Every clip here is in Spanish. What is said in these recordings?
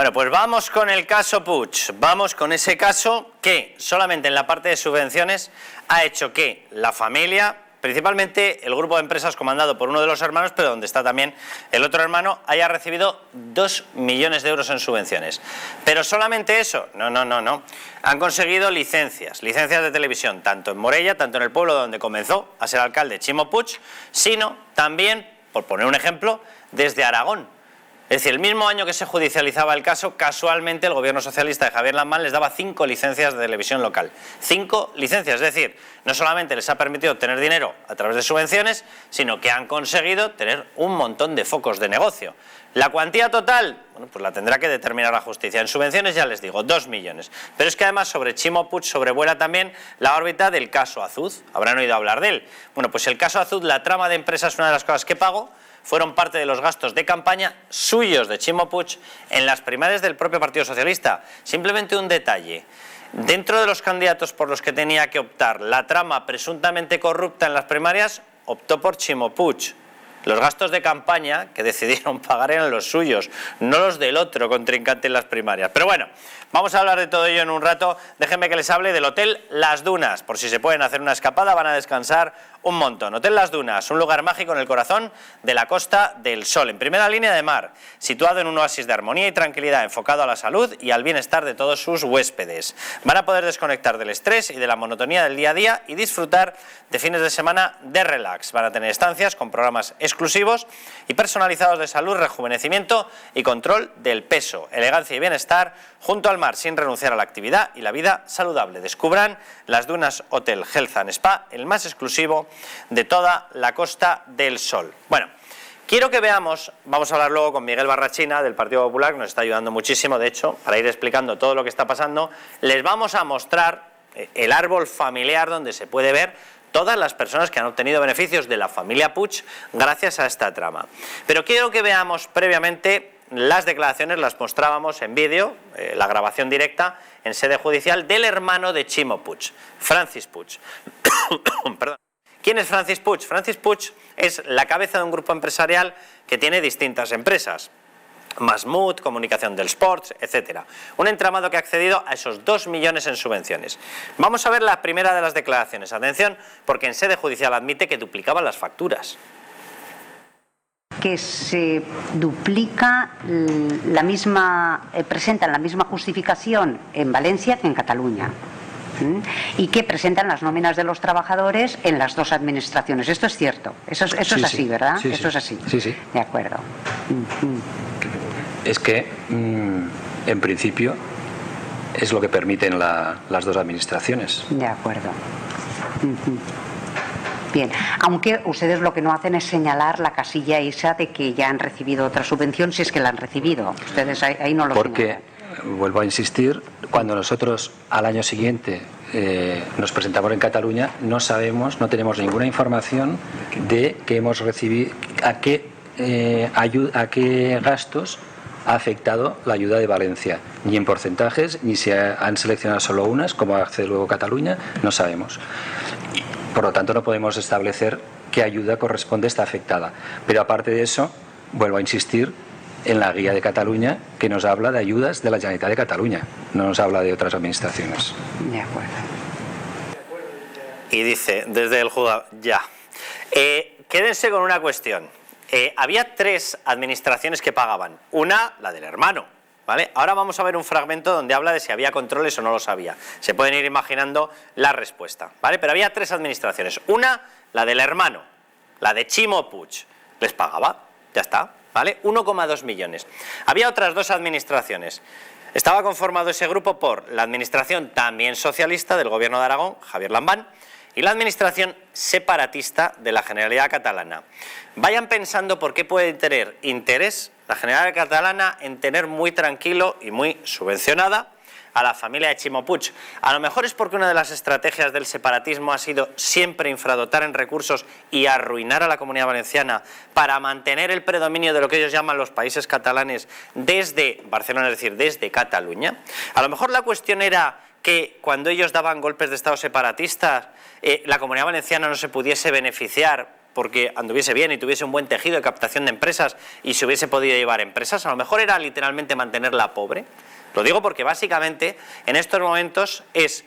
Bueno, pues vamos con el caso Puig. Vamos con ese caso que solamente en la parte de subvenciones ha hecho que la familia, principalmente el grupo de empresas comandado por uno de los hermanos, pero donde está también el otro hermano, haya recibido 2 millones de euros en subvenciones. Pero solamente eso, no. Han conseguido licencias de televisión, tanto en Morella, tanto en el pueblo donde comenzó a ser alcalde Chimo Puig, sino también, por poner un ejemplo, desde Aragón. Es decir, el mismo año que se judicializaba el caso, casualmente el gobierno socialista de Javier Lambán les daba 5 licencias de televisión local. 5 licencias, es decir, no solamente les ha permitido obtener dinero a través de subvenciones, sino que han conseguido tener un montón de focos de negocio. La cuantía total, bueno, pues la tendrá que determinar la justicia. En subvenciones, ya les digo, 2 millones. Pero es que además sobre Chimo Puig sobrevuela también la órbita del caso Azuz. Habrán oído hablar de él. Bueno, pues el caso Azuz, la trama de empresas, una de las cosas que pagó, fueron parte de los gastos de campaña suyos de Chimo Puig en las primarias del propio Partido Socialista. Simplemente un detalle. Dentro de los candidatos por los que tenía que optar la trama presuntamente corrupta en las primarias, optó por Chimo Puig. Los gastos de campaña que decidieron pagar eran los suyos, no los del otro contrincante en las primarias. Pero bueno, vamos a hablar de todo ello en un rato. Déjenme que les hable del Hotel Las Dunas. Por si se pueden hacer una escapada, van a descansar un montón. Hotel Las Dunas, un lugar mágico en el corazón de la Costa del Sol, en primera línea de mar, situado en un oasis de armonía y tranquilidad, enfocado a la salud y al bienestar de todos sus huéspedes. Van a poder desconectar del estrés y de la monotonía del día a día y disfrutar de fines de semana de relax. Van a tener estancias con programas exclusivos y personalizados de salud, rejuvenecimiento y control del peso, elegancia y bienestar junto al mar, sin renunciar a la actividad y la vida saludable. Descubran Las Dunas Hotel Health and Spa, el más exclusivo de toda la Costa del Sol. Bueno, quiero que veamos, vamos a hablar luego con Miguel Barrachina del Partido Popular, que nos está ayudando muchísimo, de hecho, para ir explicando todo lo que está pasando. Les vamos a mostrar el árbol familiar donde se puede ver todas las personas que han obtenido beneficios de la familia Puig gracias a esta trama. Pero quiero que veamos previamente las declaraciones, las mostrábamos en vídeo, la grabación directa en sede judicial del hermano de Chimo Puig, Francis Puig. Perdón. ¿Quién es Francis Puig? Francis Puig es la cabeza de un grupo empresarial que tiene distintas empresas. Masmut, Comunicación del Sports, etcétera. Un entramado que ha accedido a esos 2 millones en subvenciones. Vamos a ver la primera de las declaraciones. Atención, porque en sede judicial admite que duplicaban las facturas. Que se duplica presentan la misma justificación en Valencia que en Cataluña. Y que presentan las nóminas de los trabajadores en las 2 administraciones. Esto es cierto, eso es así, ¿verdad? Sí, eso es así. Sí. De acuerdo. Es que, en principio, es lo que permiten las 2 administraciones. De acuerdo. Bien, aunque ustedes lo que no hacen es señalar la casilla esa de que ya han recibido otra subvención, si es que la han recibido. Ustedes ahí no lo señalan. Vuelvo a insistir, cuando nosotros al año siguiente nos presentamos en Cataluña, no tenemos ninguna información de que hemos recibido, a qué gastos ha afectado la ayuda de Valencia, ni en porcentajes, ni si han seleccionado solo unas, como hace luego Cataluña, no sabemos. Por lo tanto, no podemos establecer qué ayuda corresponde a esta afectada. Pero aparte de eso, vuelvo a insistir en la guía de Cataluña, que nos habla de ayudas de la Generalitat de Cataluña, no nos habla de otras administraciones. De acuerdo. Y dice, desde el juzgado, ya. Quédense con una cuestión. Había 3 administraciones que pagaban. Una, la del hermano, ¿vale? Ahora vamos a ver un fragmento donde habla de si había controles o no los había. Se pueden ir imaginando la respuesta, ¿vale? Pero había 3 administraciones. Una, la del hermano, la de Chimo Puig. Les pagaba, ya está. ¿Vale? 1,2 millones. Había otras 2 administraciones. Estaba conformado ese grupo por la administración también socialista del gobierno de Aragón, Javier Lambán, y la administración separatista de la Generalidad Catalana. Vayan pensando por qué puede tener interés la Generalidad Catalana en tener muy tranquilo y muy subvencionada a la familia de Chimo Puig. A lo mejor es porque una de las estrategias del separatismo ha sido siempre infradotar en recursos y arruinar a la Comunidad Valenciana para mantener el predominio de lo que ellos llaman los países catalanes desde Barcelona, es decir, desde Cataluña. A lo mejor la cuestión era que cuando ellos daban golpes de Estado separatistas, la Comunidad Valenciana no se pudiese beneficiar porque anduviese bien y tuviese un buen tejido de captación de empresas y se hubiese podido llevar empresas, a lo mejor era literalmente mantenerla pobre. Lo digo porque básicamente en estos momentos es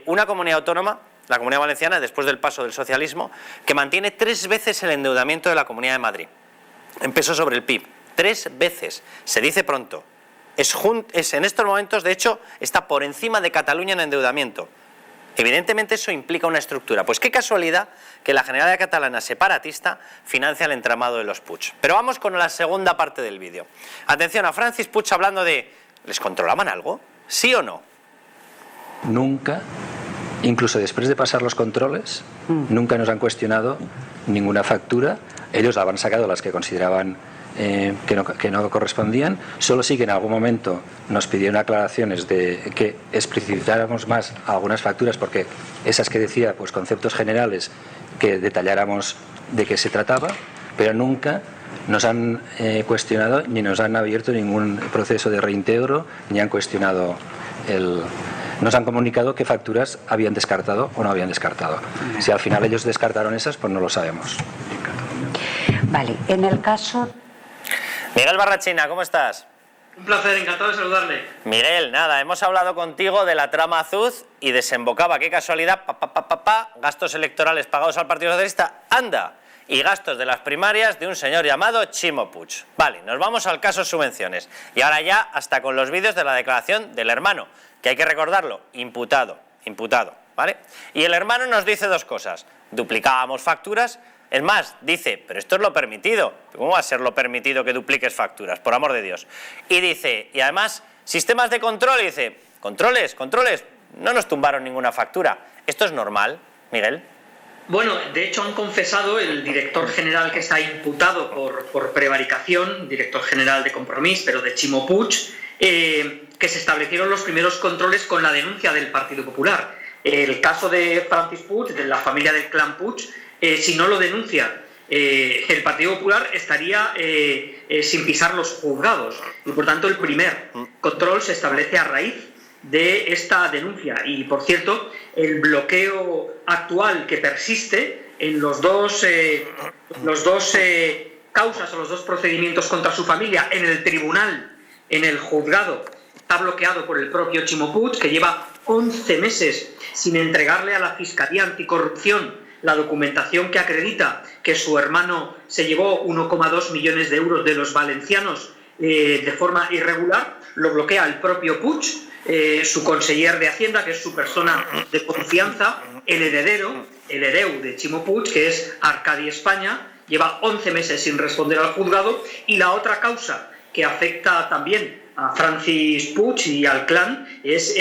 una comunidad autónoma, la Comunidad Valenciana, después del paso del socialismo, que mantiene 3 veces el endeudamiento de la Comunidad de Madrid, en peso sobre el PIB. 3 veces, se dice pronto. Es en estos momentos, de hecho, está por encima de Cataluña en endeudamiento. Evidentemente eso implica una estructura. Pues qué casualidad que la Generalitat Catalana separatista financia el entramado de los Puig. Pero vamos con la segunda parte del vídeo. Atención a Francis Puig hablando de... ¿Les controlaban algo? ¿Sí o no? Nunca, incluso después de pasar los controles, nunca nos han cuestionado ninguna factura. Ellos la han sacado las que consideraban que no correspondían. Solo sí que en algún momento nos pidieron aclaraciones de que explicitáramos más algunas facturas, porque esas que decía, pues conceptos generales, que detalláramos de qué se trataba, pero nunca nos han cuestionado ni nos han abierto ningún proceso de reintegro, ni han cuestionado nos han comunicado qué facturas habían descartado o no habían descartado. Si al final ellos descartaron esas, pues no lo sabemos. Vale, en el caso... Miguel Barrachina, ¿cómo estás? Un placer, encantado de saludarle. Miguel, nada, hemos hablado contigo de la trama Azuz y desembocaba, qué casualidad, gastos electorales pagados al Partido Socialista, anda, y gastos de las primarias de un señor llamado Chimo Puig. Vale, nos vamos al caso subvenciones. Y ahora ya hasta con los vídeos de la declaración del hermano, que hay que recordarlo, imputado, ¿vale? Y el hermano nos dice 2 cosas, duplicábamos facturas. Es más, dice, pero esto es lo permitido. ¿Cómo va a ser lo permitido que dupliques facturas? Por amor de Dios. Y dice, y además, sistemas de control. Y dice, controles, no nos tumbaron ninguna factura. ¿Esto es normal, Miguel? Bueno, de hecho han confesado el director general que está imputado por prevaricación, director general de Compromís, pero de Chimo Puig, que se establecieron los primeros controles con la denuncia del Partido Popular. El caso de Francis Puig, de la familia del clan Puig, si no lo denuncia el Partido Popular, estaría sin pisar los juzgados. Y por tanto el primer control se establece a raíz de esta denuncia. Y por cierto, el bloqueo actual que persiste en los dos causas o los 2 procedimientos contra su familia en el tribunal, en el juzgado, está bloqueado por el propio Chimo Puig, que lleva 11 meses sin entregarle a la Fiscalía Anticorrupción la documentación que acredita que su hermano se llevó 1,2 millones de euros de los valencianos de forma irregular. Lo bloquea el propio Puig, su conseller de Hacienda, que es su persona de confianza, el heredero de Chimo Puig, que es Arcadi España, lleva 11 meses sin responder al juzgado. Y la otra causa que afecta también a Francis Puig y al clan es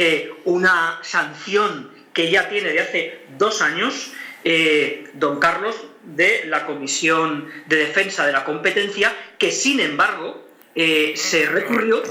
una sanción que ya tiene de hace 2 años don Carlos, de la Comisión de Defensa de la Competencia, que sin embargo se recurrió,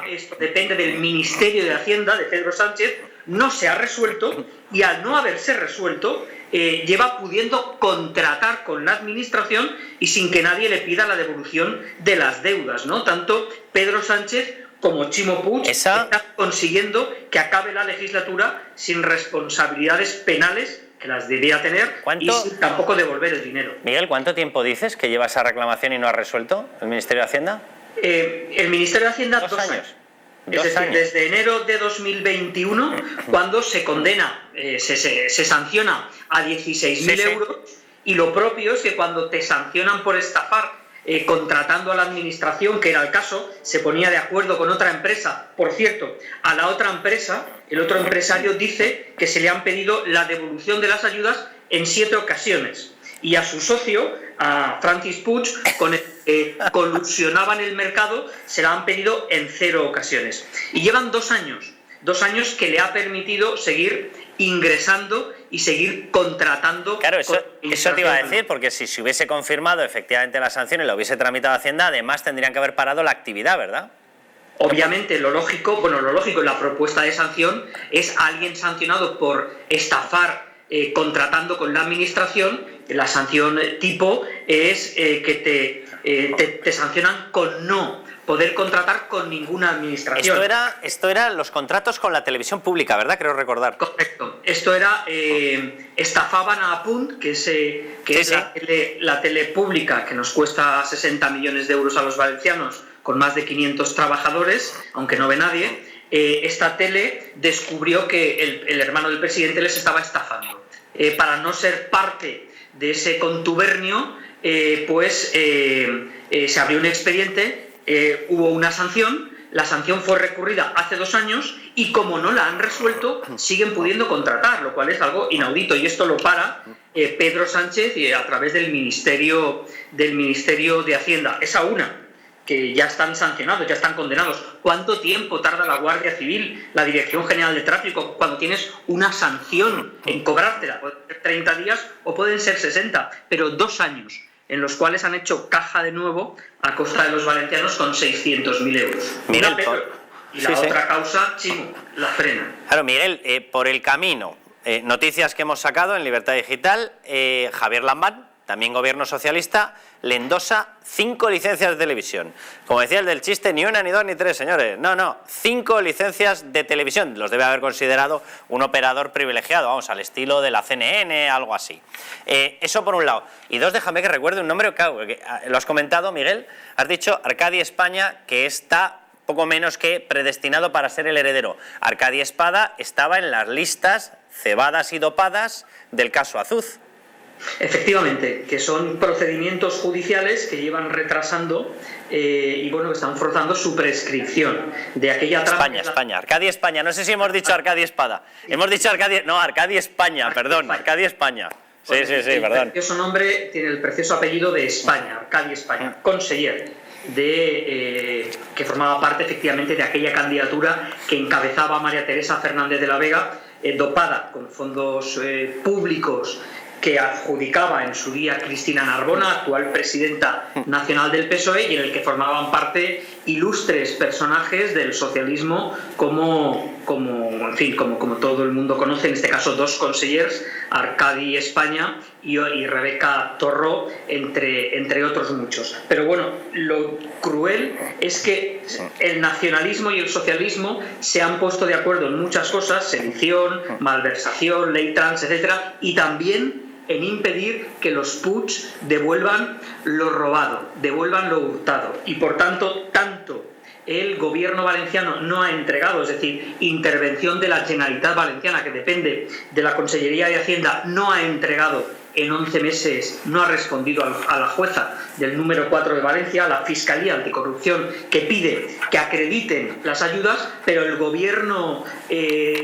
esto depende del Ministerio de Hacienda de Pedro Sánchez, no se ha resuelto, y al no haberse resuelto lleva pudiendo contratar con la administración y sin que nadie le pida la devolución de las deudas, ¿no? Tanto Pedro Sánchez como Chimo Puig está consiguiendo que acabe la legislatura sin responsabilidades penales, que las debería tener, y sin tampoco devolver el dinero. Miguel, ¿cuánto tiempo dices que lleva esa reclamación y no ha resuelto el Ministerio de Hacienda? El Ministerio de Hacienda 2 años. Es decir, desde enero de 2021, cuando se condena, se sanciona a 16.000 euros, y lo propio es que cuando te sancionan por estafar contratando a la administración, que era el caso, se ponía de acuerdo con otra empresa. Por cierto, a la otra empresa, el otro empresario dice que se le han pedido la devolución de las ayudas en 7 ocasiones. Y a su socio, a Francis Puig, con el que colusionaban el mercado, se la han pedido en 0 ocasiones. Y llevan 2 años que le ha permitido seguir ingresando y seguir contratando. Claro, eso te iba a decir, porque si se hubiese confirmado efectivamente la sanción y la hubiese tramitado Hacienda, además tendrían que haber parado la actividad, ¿verdad? Obviamente, lo lógico, la propuesta de sanción es a alguien sancionado por estafar contratando con la administración. La sanción tipo es que te sancionan con no poder contratar con ninguna administración. Esto era los contratos con la televisión pública, ¿verdad? Creo recordar. Correcto. Esto era estafaban a Apunt, que es la tele pública que nos cuesta 60 millones de euros a los valencianos, con más de 500 trabajadores, aunque no ve nadie. Esta tele descubrió que el hermano del presidente les estaba estafando. Para no ser parte de ese contubernio, se abrió un expediente, hubo una sanción, la sanción fue recurrida hace 2 años y como no la han resuelto, siguen pudiendo contratar, lo cual es algo inaudito, y esto lo para Pedro Sánchez a través del Ministerio de Hacienda. Esa una, que ya están sancionados, ya están condenados. ¿Cuánto tiempo tarda la Guardia Civil, la Dirección General de Tráfico, cuando tienes una sanción en cobrártela? Pueden ser 30 días o pueden ser 60, pero 2 años en los cuales han hecho caja de nuevo a costa de los valencianos con 600.000 euros. Miguel, y la otra causa, Chimo, la frena. Claro, Miguel, por el camino, noticias que hemos sacado en Libertad Digital, Javier Lambán, también gobierno socialista, le endosa 5 licencias de televisión. Como decía el del chiste, ni una, ni dos, ni tres, señores. No, 5 licencias de televisión. Los debe haber considerado un operador privilegiado, vamos, al estilo de la CNN, algo así. Eso por un lado. Y dos, déjame que recuerde un nombre, que lo has comentado, Miguel. Has dicho Arcadi España, que está poco menos que predestinado para ser el heredero. Arcadi Espada estaba en las listas cebadas y dopadas del caso Azuz. Efectivamente, que son procedimientos judiciales que llevan retrasando que están forzando su prescripción de aquella trama. España, Arcadi España, no sé si hemos dicho Arcadi Espada. Hemos dicho Arcadi España, perdón, Arcadi España. Sí, perdón. El precioso nombre tiene el precioso apellido de España, Arcadi España, conseller que formaba parte efectivamente de aquella candidatura que encabezaba María Teresa Fernández de la Vega, dopada con fondos públicos que adjudicaba en su día Cristina Narbona, actual presidenta nacional del PSOE, y en el que formaban parte ilustres personajes del socialismo como todo el mundo conoce, en este caso 2 consellers, Arcadi España y Rebeca Torró, entre otros muchos. Pero bueno, lo cruel es que el nacionalismo y el socialismo se han puesto de acuerdo en muchas cosas, sedición, malversación, ley trans, etcétera, y también en impedir que los Puig devuelvan lo robado, devuelvan lo hurtado. Y por tanto el gobierno valenciano no ha entregado, es decir, intervención de la Generalitat Valenciana, que depende de la Consellería de Hacienda, no ha entregado en 11 meses, no ha respondido a la jueza del número 4 de Valencia, a la Fiscalía Anticorrupción, que pide que acrediten las ayudas, pero el gobierno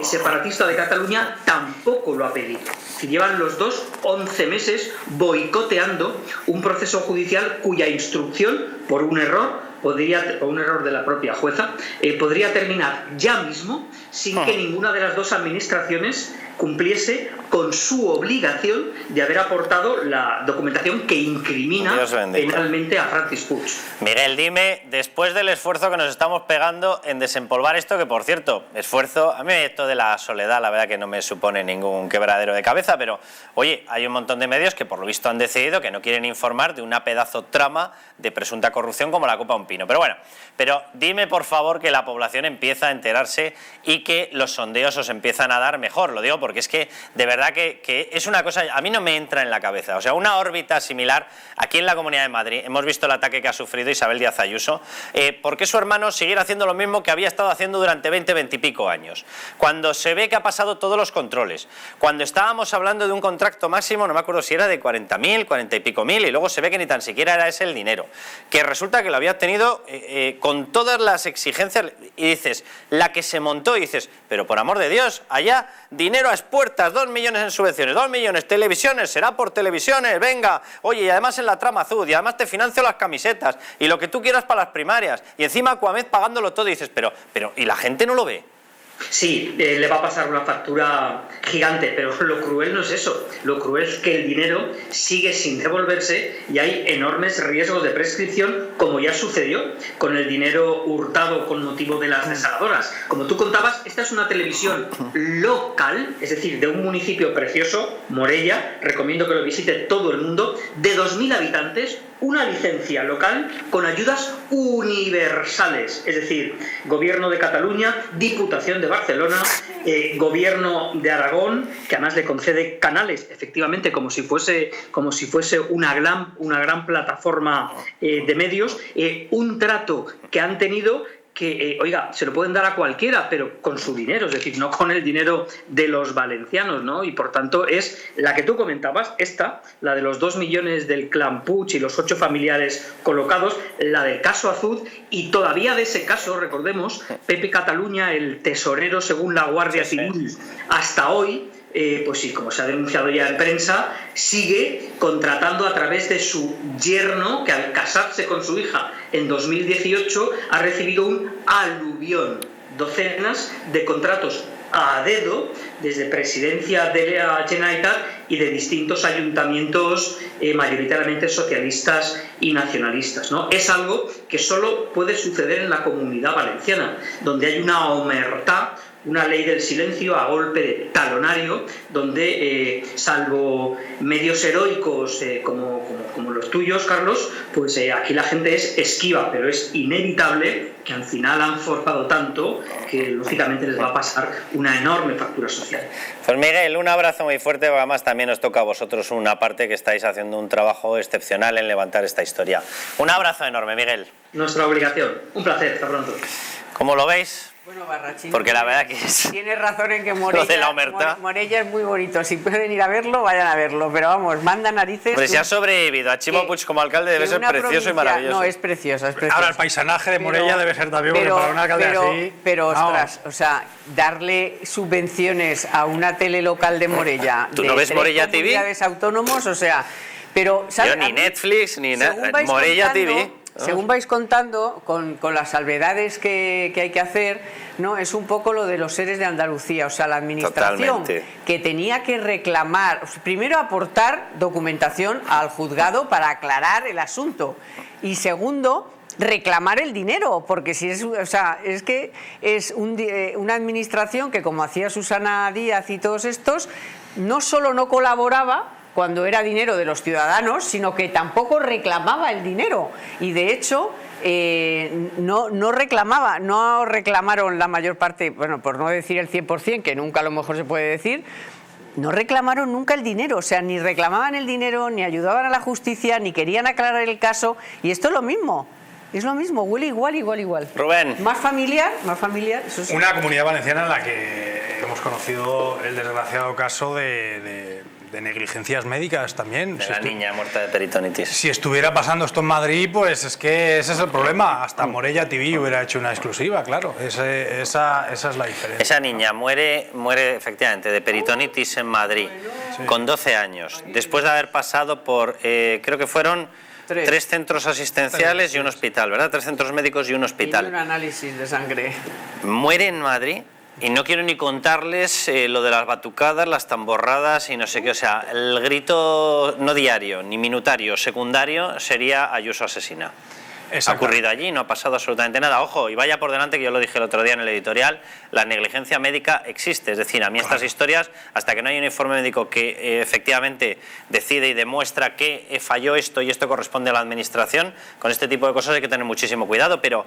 separatista de Cataluña tampoco lo ha pedido. Si llevan los dos 11 meses boicoteando un proceso judicial cuya instrucción, por un error de la propia jueza, podría terminar ya mismo sin que ninguna de las dos administraciones cumpliese con su obligación de haber aportado la documentación que incrimina penalmente a Francis Puig. Miguel, dime, después del esfuerzo que nos estamos pegando en desempolvar esto, que por cierto, a mí esto de la soledad, la verdad que no me supone ningún quebradero de cabeza, pero oye, hay un montón de medios que por lo visto han decidido que no quieren informar de una pedazo trama de presunta corrupción como la Copa Un Pino. Pero bueno, dime por favor que la población empieza a enterarse y que los sondeos os empiezan a dar mejor. Lo digo porque es que de verdad que es una cosa, a mí no me entra en la cabeza. O sea, una órbita similar aquí en la Comunidad de Madrid, hemos visto el ataque que ha sufrido Isabel Díaz Ayuso, ¿por qué su hermano siguiera haciendo lo mismo que había estado haciendo durante 20 y pico años? Cuando se ve que ha pasado todos los controles, cuando estábamos hablando de un contrato máximo, no me acuerdo si era de 40.000, 40 y pico mil, y luego se ve que ni tan siquiera era ese el dinero, que resulta que lo había obtenido con todas las exigencias, y dices, la que se montó, y dices, pero por amor de Dios, allá dinero a expuertas, 2 millones en subvenciones, 2 millones, televisiones, será por televisiones, venga, oye, y además en la trama azul, y además te financio las camisetas, y lo que tú quieras para las primarias, y encima Cuamed pagándolo todo, y dices, pero, ¿y la gente no lo ve? Sí, le va a pasar una factura gigante, pero lo cruel no es eso. Lo cruel es que el dinero sigue sin devolverse y hay enormes riesgos de prescripción, como ya sucedió con el dinero hurtado con motivo de las desaladoras. Como tú contabas, esta es una televisión local, es decir, de un municipio precioso, Morella, recomiendo que lo visite todo el mundo, de 2.000 habitantes, una licencia local con ayudas universales, es decir, Gobierno de Cataluña, Diputación de Barcelona, Gobierno de Aragón, que además le concede canales, efectivamente, como si fuese una gran plataforma de medios, un trato que han tenido que, oiga, se lo pueden dar a cualquiera, pero con su dinero, es decir, no con el dinero de los valencianos, ¿no? Y por tanto es la que tú comentabas, la de los 2 millones del clan Puig y los 8 familiares colocados, la del caso Azud, y todavía de ese caso, recordemos, Pepe Cataluña, el tesorero según la Guardia Civil, hasta hoy, pues sí, como se ha denunciado ya en prensa, sigue contratando a través de su yerno, que al casarse con su hija en 2018 ha recibido un aluvión, docenas de contratos a dedo desde Presidencia de la Generalitat y de distintos ayuntamientos mayoritariamente socialistas y nacionalistas, ¿no? Es algo que solo puede suceder en la Comunidad Valenciana, donde hay una omertá, una ley del silencio a golpe de talonario, donde, salvo medios heroicos como los tuyos, Carlos, pues aquí la gente es esquiva, pero es inevitable que al final han forzado tanto que lógicamente les va a pasar una enorme factura social. Pues Miguel, un abrazo muy fuerte, además también os toca a vosotros una parte que estáis haciendo un trabajo excepcional en levantar esta historia. Un abrazo enorme, Miguel. Nuestra obligación. Un placer, hasta pronto. ¿Cómo lo veis? Bueno, Barrachín, porque la verdad que es... Tienes razón en que Morella es muy bonito. Si pueden ir a verlo, vayan a verlo. Pero vamos, manda narices. Pues si ha sobrevivido a Chimo Puig como alcalde debe ser precioso y maravilloso. No, es precioso, es precioso. Ahora el paisanaje de Morella debe ser también, porque para un alcalde así... Pero ostras, o sea, darle subvenciones a una tele local de Morella... ¿Tú no ves Morella TV? Comunidades autónomos, o sea... Pero, yo ni Netflix, ni nada. Morella TV... Según vais contando, con las salvedades que hay que hacer, ¿no? Es un poco lo de los seres de Andalucía, o sea, la administración que tenía que reclamar, primero aportar documentación al juzgado para aclarar el asunto y segundo, reclamar el dinero, porque si es, o sea, es que es una administración que, como hacía Susana Díaz y todos estos, no solo no colaboraba cuando era dinero de los ciudadanos, sino que tampoco reclamaba el dinero. Y de hecho, no reclamaron la mayor parte, bueno, por no decir el 100%, que nunca a lo mejor se puede decir, no reclamaron nunca el dinero, o sea, ni reclamaban el dinero, ni ayudaban a la justicia, ni querían aclarar el caso, y esto es lo mismo. Es lo mismo, huele igual. Rubén. Más familiar, eso sí. Una Comunidad Valenciana en la que hemos conocido el desgraciado caso de negligencias médicas también. De la niña muerta de peritonitis. Si estuviera pasando esto en Madrid, pues es que ese es el problema. Hasta Morella TV hubiera hecho una exclusiva, claro. Esa es la diferencia. Esa niña muere efectivamente de peritonitis en Madrid, con 12 años, después de haber pasado por, creo que fueron... Tres centros asistenciales y un hospital, ¿verdad? 3 centros médicos y un hospital. Y un análisis de sangre. Muere en Madrid y no quiero ni contarles lo de las batucadas, las tamborradas y no sé qué. O sea, el grito no diario, ni minutario, secundario sería Ayuso asesina. Ha ocurrido allí, no ha pasado absolutamente nada. Ojo, y vaya por delante, que yo lo dije el otro día en el editorial, la negligencia médica existe. Es decir, a mí estas historias, hasta que no hay un informe médico que efectivamente decide y demuestra que falló esto y esto corresponde a la administración, con este tipo de cosas hay que tener muchísimo cuidado. Pero,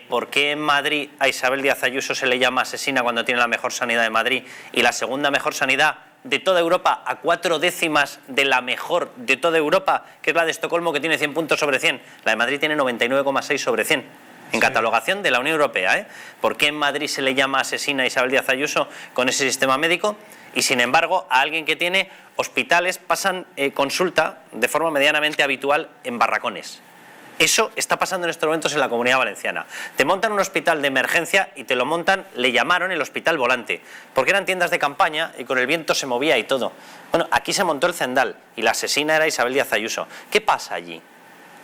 ¿por qué en Madrid a Isabel Díaz Ayuso se le llama asesina cuando tiene la mejor sanidad de Madrid y la segunda mejor sanidad de toda Europa, a 4 décimas de la mejor de toda Europa, que es la de Estocolmo, que tiene 100 puntos sobre 100. La de Madrid tiene 99,6 sobre 100 en catalogación de la Unión Europea, ¿Por qué en Madrid se le llama asesina a Isabel Díaz Ayuso con ese sistema médico? Y sin embargo, a alguien que tiene hospitales pasan consulta de forma medianamente habitual en barracones. Eso está pasando en estos momentos en la Comunidad Valenciana. Te montan un hospital de emergencia y te lo montan, le llamaron el hospital volante, porque eran tiendas de campaña y con el viento se movía y todo. Bueno, aquí se montó el Zendal y la asesina era Isabel Díaz Ayuso. ¿Qué pasa allí?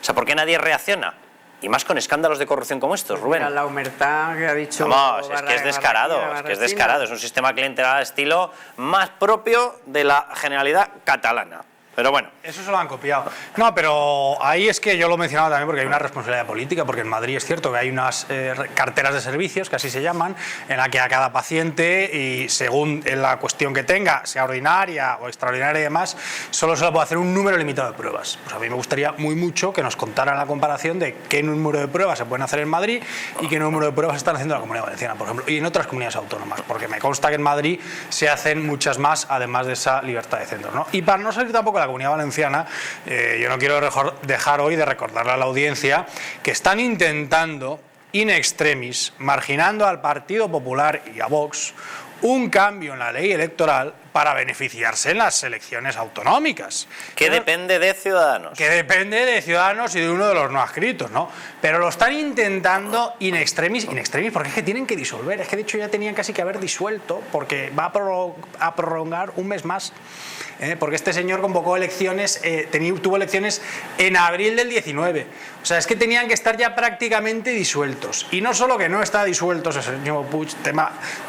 O sea, ¿por qué nadie reacciona? y más con escándalos de corrupción como estos, Rubén. Mira, la humertad que ha dicho... Vamos, es que es descarado, es un sistema clientelar al estilo más propio de la Generalidad catalana. Pero bueno. Eso se lo han copiado. No, pero ahí es que yo lo mencionaba también porque hay una responsabilidad política, porque en Madrid es cierto que hay unas carteras de servicios, que así se llaman, en la que a cada paciente, y según la cuestión que tenga, sea ordinaria o extraordinaria y demás, solo se le puede hacer un número limitado de pruebas. Pues a mí me gustaría mucho que nos contaran la comparación de qué número de pruebas se pueden hacer en Madrid y qué número de pruebas están haciendo en la Comunidad Valenciana, por ejemplo, y en otras comunidades autónomas, porque me consta que en Madrid se hacen muchas más, además de esa libertad de centro, ¿no? Y para no salir tampoco de la Comunidad Valenciana, yo no quiero dejar hoy de recordarle a la audiencia que están intentando in extremis, marginando al Partido Popular y a Vox, un cambio en la ley electoral para beneficiarse en las elecciones autonómicas. Que depende de Ciudadanos. Que depende de Ciudadanos y de uno de los no adscritos, ¿no? Pero lo están intentando in extremis, porque es que tienen que disolver. Es que de hecho ya tenían casi que haber disuelto, porque va a prolongar un mes más. Porque este señor convocó elecciones, tuvo elecciones en abril del 19. O sea, es que tenían que estar ya prácticamente disueltos. Y no solo que no está disuelto ese señor Puig,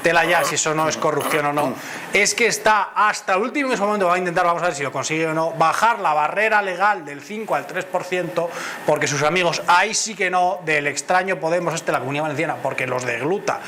tela ya si eso no es corrupción o no, es que está hasta el último momento, va a intentar, vamos a ver si lo consigue o no, bajar la barrera legal del 5 al 3%, porque sus amigos, ahí sí que no, del extraño Podemos la Comunidad Valenciana, porque los de Gluta,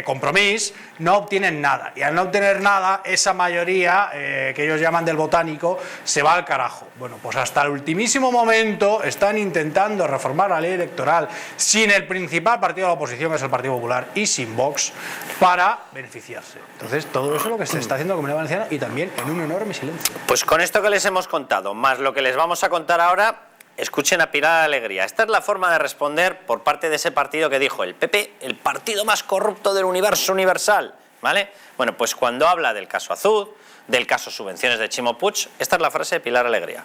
Compromís, no obtienen nada. Y al no obtener nada, esa mayoría que ellos llaman del botánico se va al carajo. Bueno, pues hasta el ultimísimo momento están intentando reformar la ley electoral sin el principal partido de la oposición, que es el Partido Popular, y sin Vox, para beneficiarse. Entonces, todo eso es lo que se está haciendo en la Comunidad Valenciana, y también en un enorme silencio. Pues con esto que les hemos contado, más lo que les vamos a contar ahora, escuchen a Pilar Alegría. Esta es la forma de responder por parte de ese partido que dijo el PP, el partido más corrupto del universo universal, ¿vale? Bueno, pues cuando habla del caso Azud, del caso subvenciones de Chimo Puig, esta es la frase de Pilar Alegría.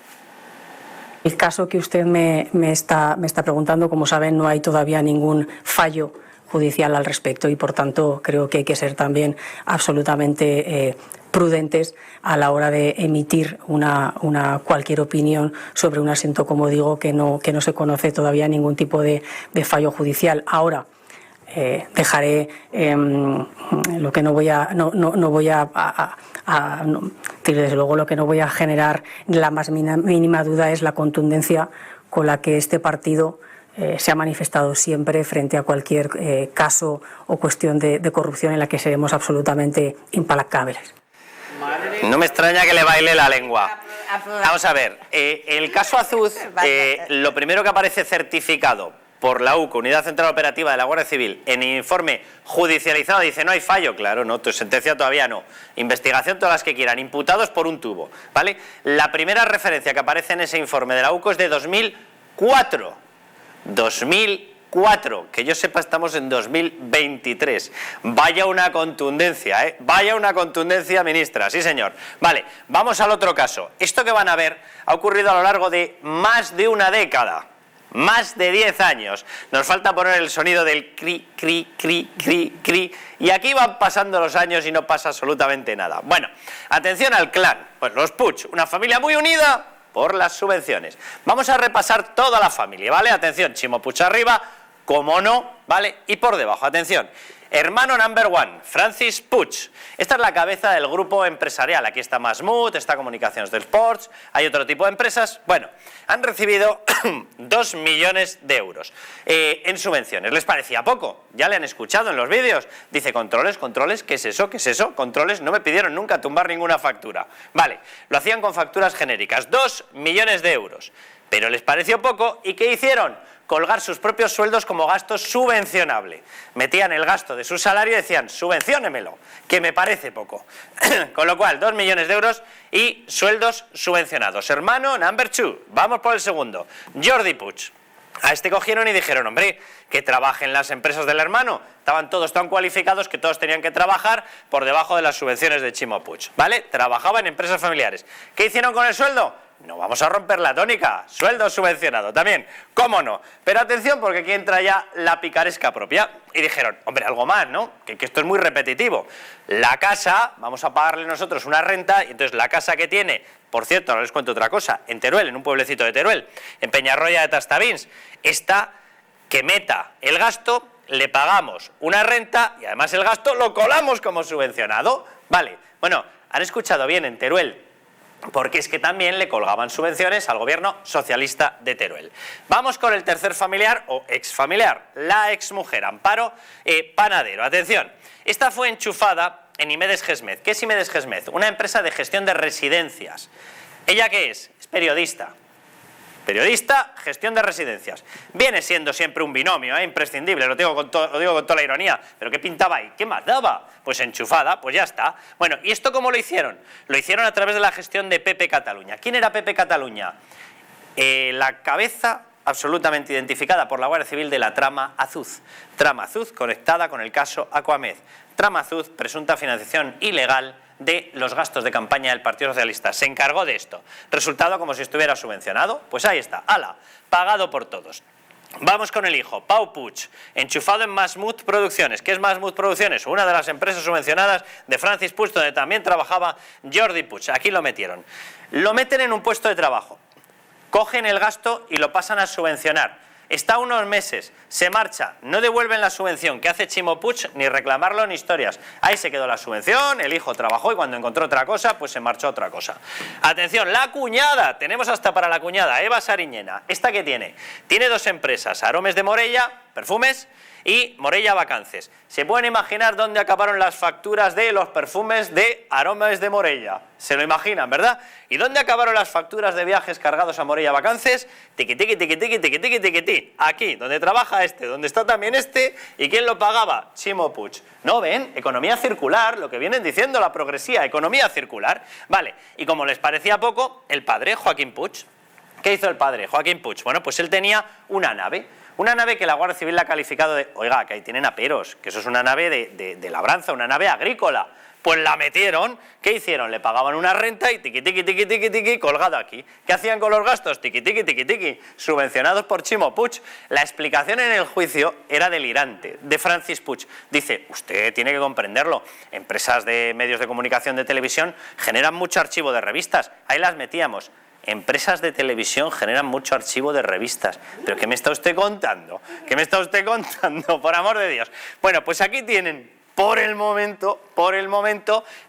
El caso que usted me está preguntando, como saben, no hay todavía ningún fallo judicial al respecto, y por tanto creo que hay que ser también absolutamente prudentes a la hora de emitir cualquier opinión sobre un asunto, como digo, que no se conoce todavía ningún tipo de fallo judicial. Ahora, dejaré lo que no voy a desde luego lo que no voy a generar la más mínima duda es la contundencia con la que este partido se ha manifestado siempre frente a cualquier caso o cuestión de corrupción en la que seremos absolutamente implacables. No me extraña que le baile la lengua. Vamos a ver, el caso Azud, lo primero que aparece certificado por la UCO, Unidad Central Operativa de la Guardia Civil, en el informe judicializado, dice no hay fallo. Claro, no, tu sentencia todavía no. Investigación todas las que quieran, imputados por un tubo, ¿vale? La primera referencia que aparece en ese informe de la UCO es de 2004. 2004, que yo sepa estamos en 2023. Vaya una contundencia, ¿eh? Vaya una contundencia, ministra, sí señor. Vale, vamos al otro caso. Esto que van a ver ha ocurrido a lo largo de más de una década. Más de 10 años. Nos falta poner el sonido del cri, cri, cri, cri, cri. Y aquí van pasando los años y no pasa absolutamente nada. Bueno, atención al clan. Pues los Puig, una familia muy unida por las subvenciones. Vamos a repasar toda la familia, ¿vale? Atención, Chimo Puig arriba, como no, ¿vale? Y por debajo, atención. Hermano number one, Francis Puig. Esta es la cabeza del grupo empresarial. Aquí está Masmut, está Comunicaciones del Ports, hay otro tipo de empresas. Bueno, han recibido 2 millones de euros en subvenciones. ¿Les parecía poco? Ya le han escuchado en los vídeos. Dice, controles, ¿qué es eso? ¿Qué es eso? Controles, no me pidieron nunca tumbar ninguna factura. Vale, lo hacían con facturas genéricas. 2 millones de euros. Pero les pareció poco, ¿y qué hicieron? Colgar sus propios sueldos como gasto subvencionable. Metían el gasto de su salario y decían, subvenciónemelo, que me parece poco. Con lo cual, 2 millones de euros y sueldos subvencionados. Hermano number 2, vamos por el segundo, Jordi Puig. A este cogieron y dijeron, hombre, que trabajen las empresas del hermano. Estaban todos tan cualificados que todos tenían que trabajar por debajo de las subvenciones de Chimo Puig, ¿vale? Trabajaba en empresas familiares. ¿Qué hicieron con el sueldo? no vamos a romper la tónica, sueldo subvencionado también, cómo no, pero atención porque aquí entra ya la picaresca propia y dijeron, hombre, algo más, ¿no? Que esto es muy repetitivo, la casa, vamos a pagarle nosotros una renta y entonces la casa que tiene, por cierto, ahora les cuento otra cosa, en Teruel, en un pueblecito de Teruel, en Peñarroya de Tastavins, esta que meta el gasto, le pagamos una renta y además el gasto lo colamos como subvencionado, vale, bueno, han escuchado bien, en Teruel, porque es que también le colgaban subvenciones al gobierno socialista de Teruel. Vamos con el tercer familiar o exfamiliar, la exmujer Amparo Panadero. Atención, esta fue enchufada en Imedes Gesmed. ¿Qué es Imedes Gesmed? Una empresa de gestión de residencias. ¿Ella qué es? Es periodista. Periodista, gestión de residencias. Viene siendo siempre un binomio, imprescindible, lo digo con toda la ironía. ¿Pero qué pintaba ahí? ¿Qué más daba? Pues enchufada, pues ya está. Bueno, ¿y esto cómo lo hicieron? Lo hicieron a través de la gestión de Pepe Cataluña. ¿Quién era Pepe Cataluña? La cabeza absolutamente identificada por la Guardia Civil de la trama Azuz. Trama Azuz conectada con el caso Aquamed. Trama Azuz, presunta financiación ilegal de los gastos de campaña del Partido Socialista. Se encargó de esto. Resultado como si estuviera subvencionado. Pues ahí está, ala, pagado por todos. Vamos con el hijo, Pau Puig, enchufado en Masmut Producciones. ¿Qué es Masmut Producciones? Una de las empresas subvencionadas de Francis Puig, donde también trabajaba Jordi Puig. Aquí lo metieron. Lo meten en un puesto de trabajo. Cogen el gasto y lo pasan a subvencionar. Está unos meses, se marcha, no devuelven la subvención. ¿Qué hace Chimo Puig? Ni reclamarlo ni historias. Ahí se quedó la subvención, el hijo trabajó y cuando encontró otra cosa, pues se marchó a otra cosa. Atención, la cuñada, tenemos hasta para la cuñada, Eva Sariñena. ¿Esta qué tiene? Tiene dos empresas, Aromes de Morella, perfumes, y Morella Vacances. ¿Se pueden imaginar dónde acabaron las facturas de los perfumes de Aromes de Morella? Se lo imaginan, ¿verdad? ¿Y dónde acabaron las facturas de viajes cargados a Morella Vacances? Tiqui, tiqui, tiqui, tiqui, tiqui, tiqui, tiqui, tiqui. Aquí, donde trabaja este, donde está también este, ¿y quién lo pagaba? Chimo Puig. ¿No ven? Economía circular, lo que vienen diciendo la progresía, economía circular. Vale, y como les parecía poco, el padre, Joaquín Puig. ¿Qué hizo el padre, Joaquín Puig? Bueno, pues él tenía una nave que la Guardia Civil la ha calificado de, oiga, que ahí tienen aperos, que eso es una nave de labranza, una nave agrícola. Pues la metieron, ¿qué hicieron? Le pagaban una renta y tiqui, tiqui, tiqui, tiqui, tiqui, colgado aquí. ¿Qué hacían con los gastos? Tiqui, tiqui, tiqui, tiqui, subvencionados por Chimo Puig. La explicación en el juicio era delirante, de Francis Puig. Dice, usted tiene que comprenderlo, empresas de medios de comunicación de televisión generan mucho archivo de revistas, ahí las metíamos. Empresas de televisión generan mucho archivo de revistas. ¿Pero qué me está usted contando? ¿Qué me está usted contando? Por amor de Dios. Bueno, pues aquí tienen, por el momento,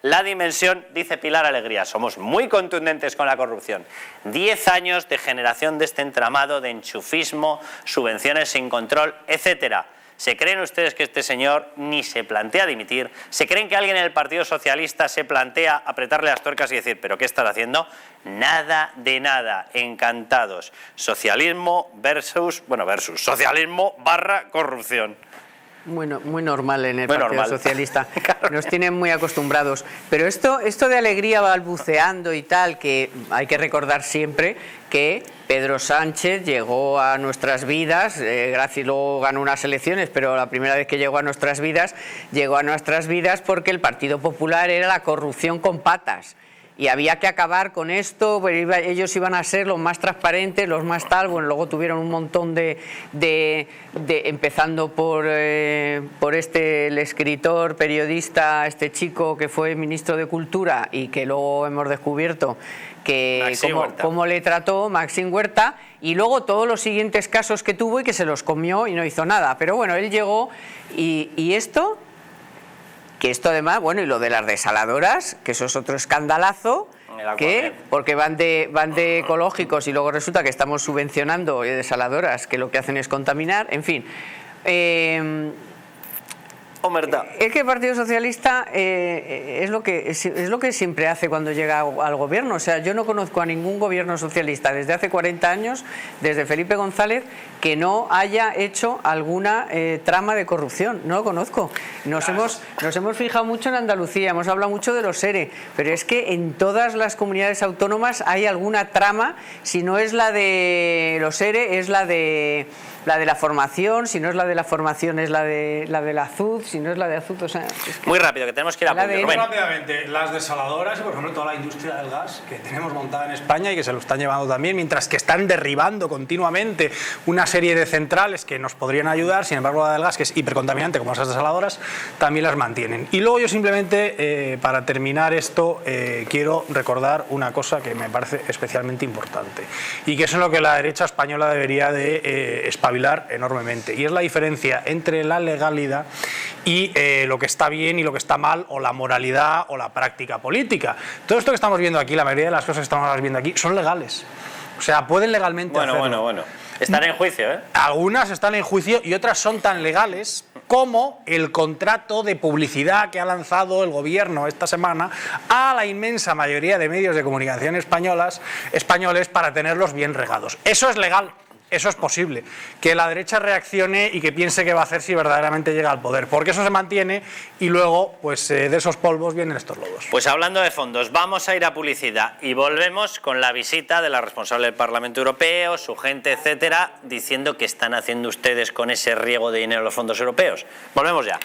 la dimensión, dice Pilar Alegría. Somos muy contundentes con la corrupción. 10 años de generación de este entramado de enchufismo, subvenciones sin control, etcétera. ¿Se creen ustedes que este señor ni se plantea dimitir? ¿Se creen que alguien en el Partido Socialista se plantea apretarle las tuercas y decir, ¿pero qué estás haciendo? Nada de nada, encantados. Socialismo versus socialismo / corrupción. Bueno, muy normal en el Partido Socialista. Claro. Nos tienen muy acostumbrados. Pero esto de alegría balbuceando y tal, que hay que recordar siempre que Pedro Sánchez llegó a nuestras vidas, gracias, luego ganó unas elecciones, pero la primera vez que llegó a nuestras vidas porque el Partido Popular era la corrupción con patas. Y había que acabar con esto, pues ellos iban a ser los más transparentes, los más tal, bueno, luego tuvieron un montón empezando por el escritor, periodista, este chico que fue ministro de Cultura y que luego hemos descubierto que cómo le trató Maxim Huerta, y luego todos los siguientes casos que tuvo y que se los comió y no hizo nada. Pero bueno, él llegó y esto... Que esto además, bueno, y lo de las desaladoras, que eso es otro escandalazo, porque van de ecológicos y luego resulta que estamos subvencionando desaladoras que lo que hacen es contaminar, en fin. Es que el Partido Socialista es lo que siempre hace cuando llega al gobierno. O sea, yo no conozco a ningún gobierno socialista desde hace 40 años, desde Felipe González, que no haya hecho alguna trama de corrupción. No lo conozco. Nos hemos fijado mucho en Andalucía, hemos hablado mucho de los ERE, pero es que en todas las comunidades autónomas hay alguna trama. Si no es la de los ERE, es la de la formación. Si no es la de la formación, es la de la AZUD. si no es la de azufre, o sea... Es que muy rápido, que tenemos que ir a punto. Muy rápidamente, las desaladoras y, por ejemplo, toda la industria del gas que tenemos montada en España y que se lo están llevando también, mientras que están derribando continuamente una serie de centrales que nos podrían ayudar, sin embargo, la del gas, que es hipercontaminante como esas desaladoras, también las mantienen. Y luego yo simplemente, para terminar esto, quiero recordar una cosa que me parece especialmente importante y que es en lo que la derecha española debería de espabilar enormemente, y es la diferencia entre la legalidad y lo que está bien y lo que está mal, o la moralidad o la práctica política. Todo esto que estamos viendo aquí, la mayoría de las cosas que estamos viendo aquí, son legales. O sea, pueden legalmente hacerlo. Bueno. Están en juicio, ¿eh? Algunas están en juicio y otras son tan legales como el contrato de publicidad que ha lanzado el gobierno esta semana a la inmensa mayoría de medios de comunicación españoles para tenerlos bien regados. Eso es legal. Eso es posible, que la derecha reaccione y que piense qué va a hacer si verdaderamente llega al poder, porque eso se mantiene y luego pues de esos polvos vienen estos lodos. Pues hablando de fondos, vamos a ir a publicidad y volvemos con la visita de la responsable del Parlamento Europeo, su gente, etcétera, diciendo qué están haciendo ustedes con ese riego de dinero en los fondos europeos. Volvemos ya.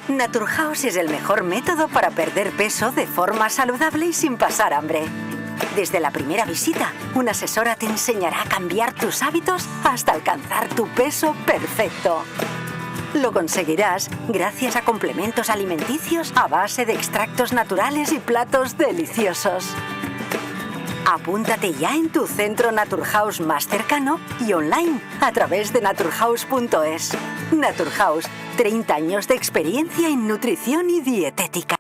Naturhaus es el mejor método para perder peso de forma saludable y sin pasar hambre. Desde la primera visita, una asesora te enseñará a cambiar tus hábitos hasta alcanzar tu peso perfecto. Lo conseguirás gracias a complementos alimenticios a base de extractos naturales y platos deliciosos. Apúntate ya en tu centro Naturhaus más cercano y online a través de naturhaus.es. Naturhaus, 30 años de experiencia en nutrición y dietética.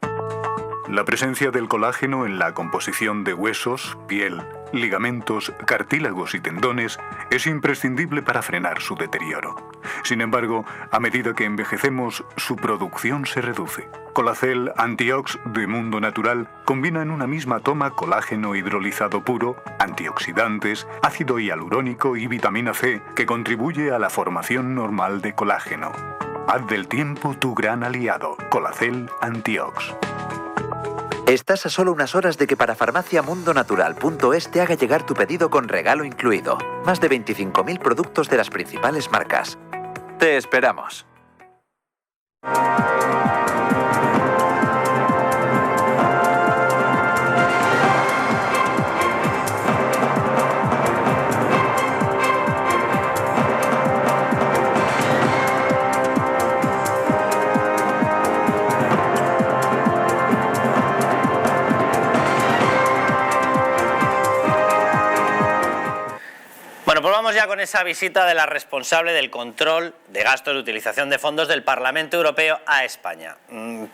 La presencia del colágeno en la composición de huesos, piel, ligamentos, cartílagos y tendones es imprescindible para frenar su deterioro. Sin embargo, a medida que envejecemos, su producción se reduce. Colacel Antiox de Mundo Natural combina en una misma toma colágeno hidrolizado puro, antioxidantes, ácido hialurónico y vitamina C, que contribuye a la formación normal de colágeno. Haz del tiempo tu gran aliado. Colacel Antiox. Estás a solo unas horas de que parafarmaciamundonatural.es te haga llegar tu pedido con regalo incluido. Más de 25.000 productos de las principales marcas. Te esperamos. Bueno, pues vamos ya con esa visita de la responsable del control de gastos de utilización de fondos del Parlamento Europeo a España.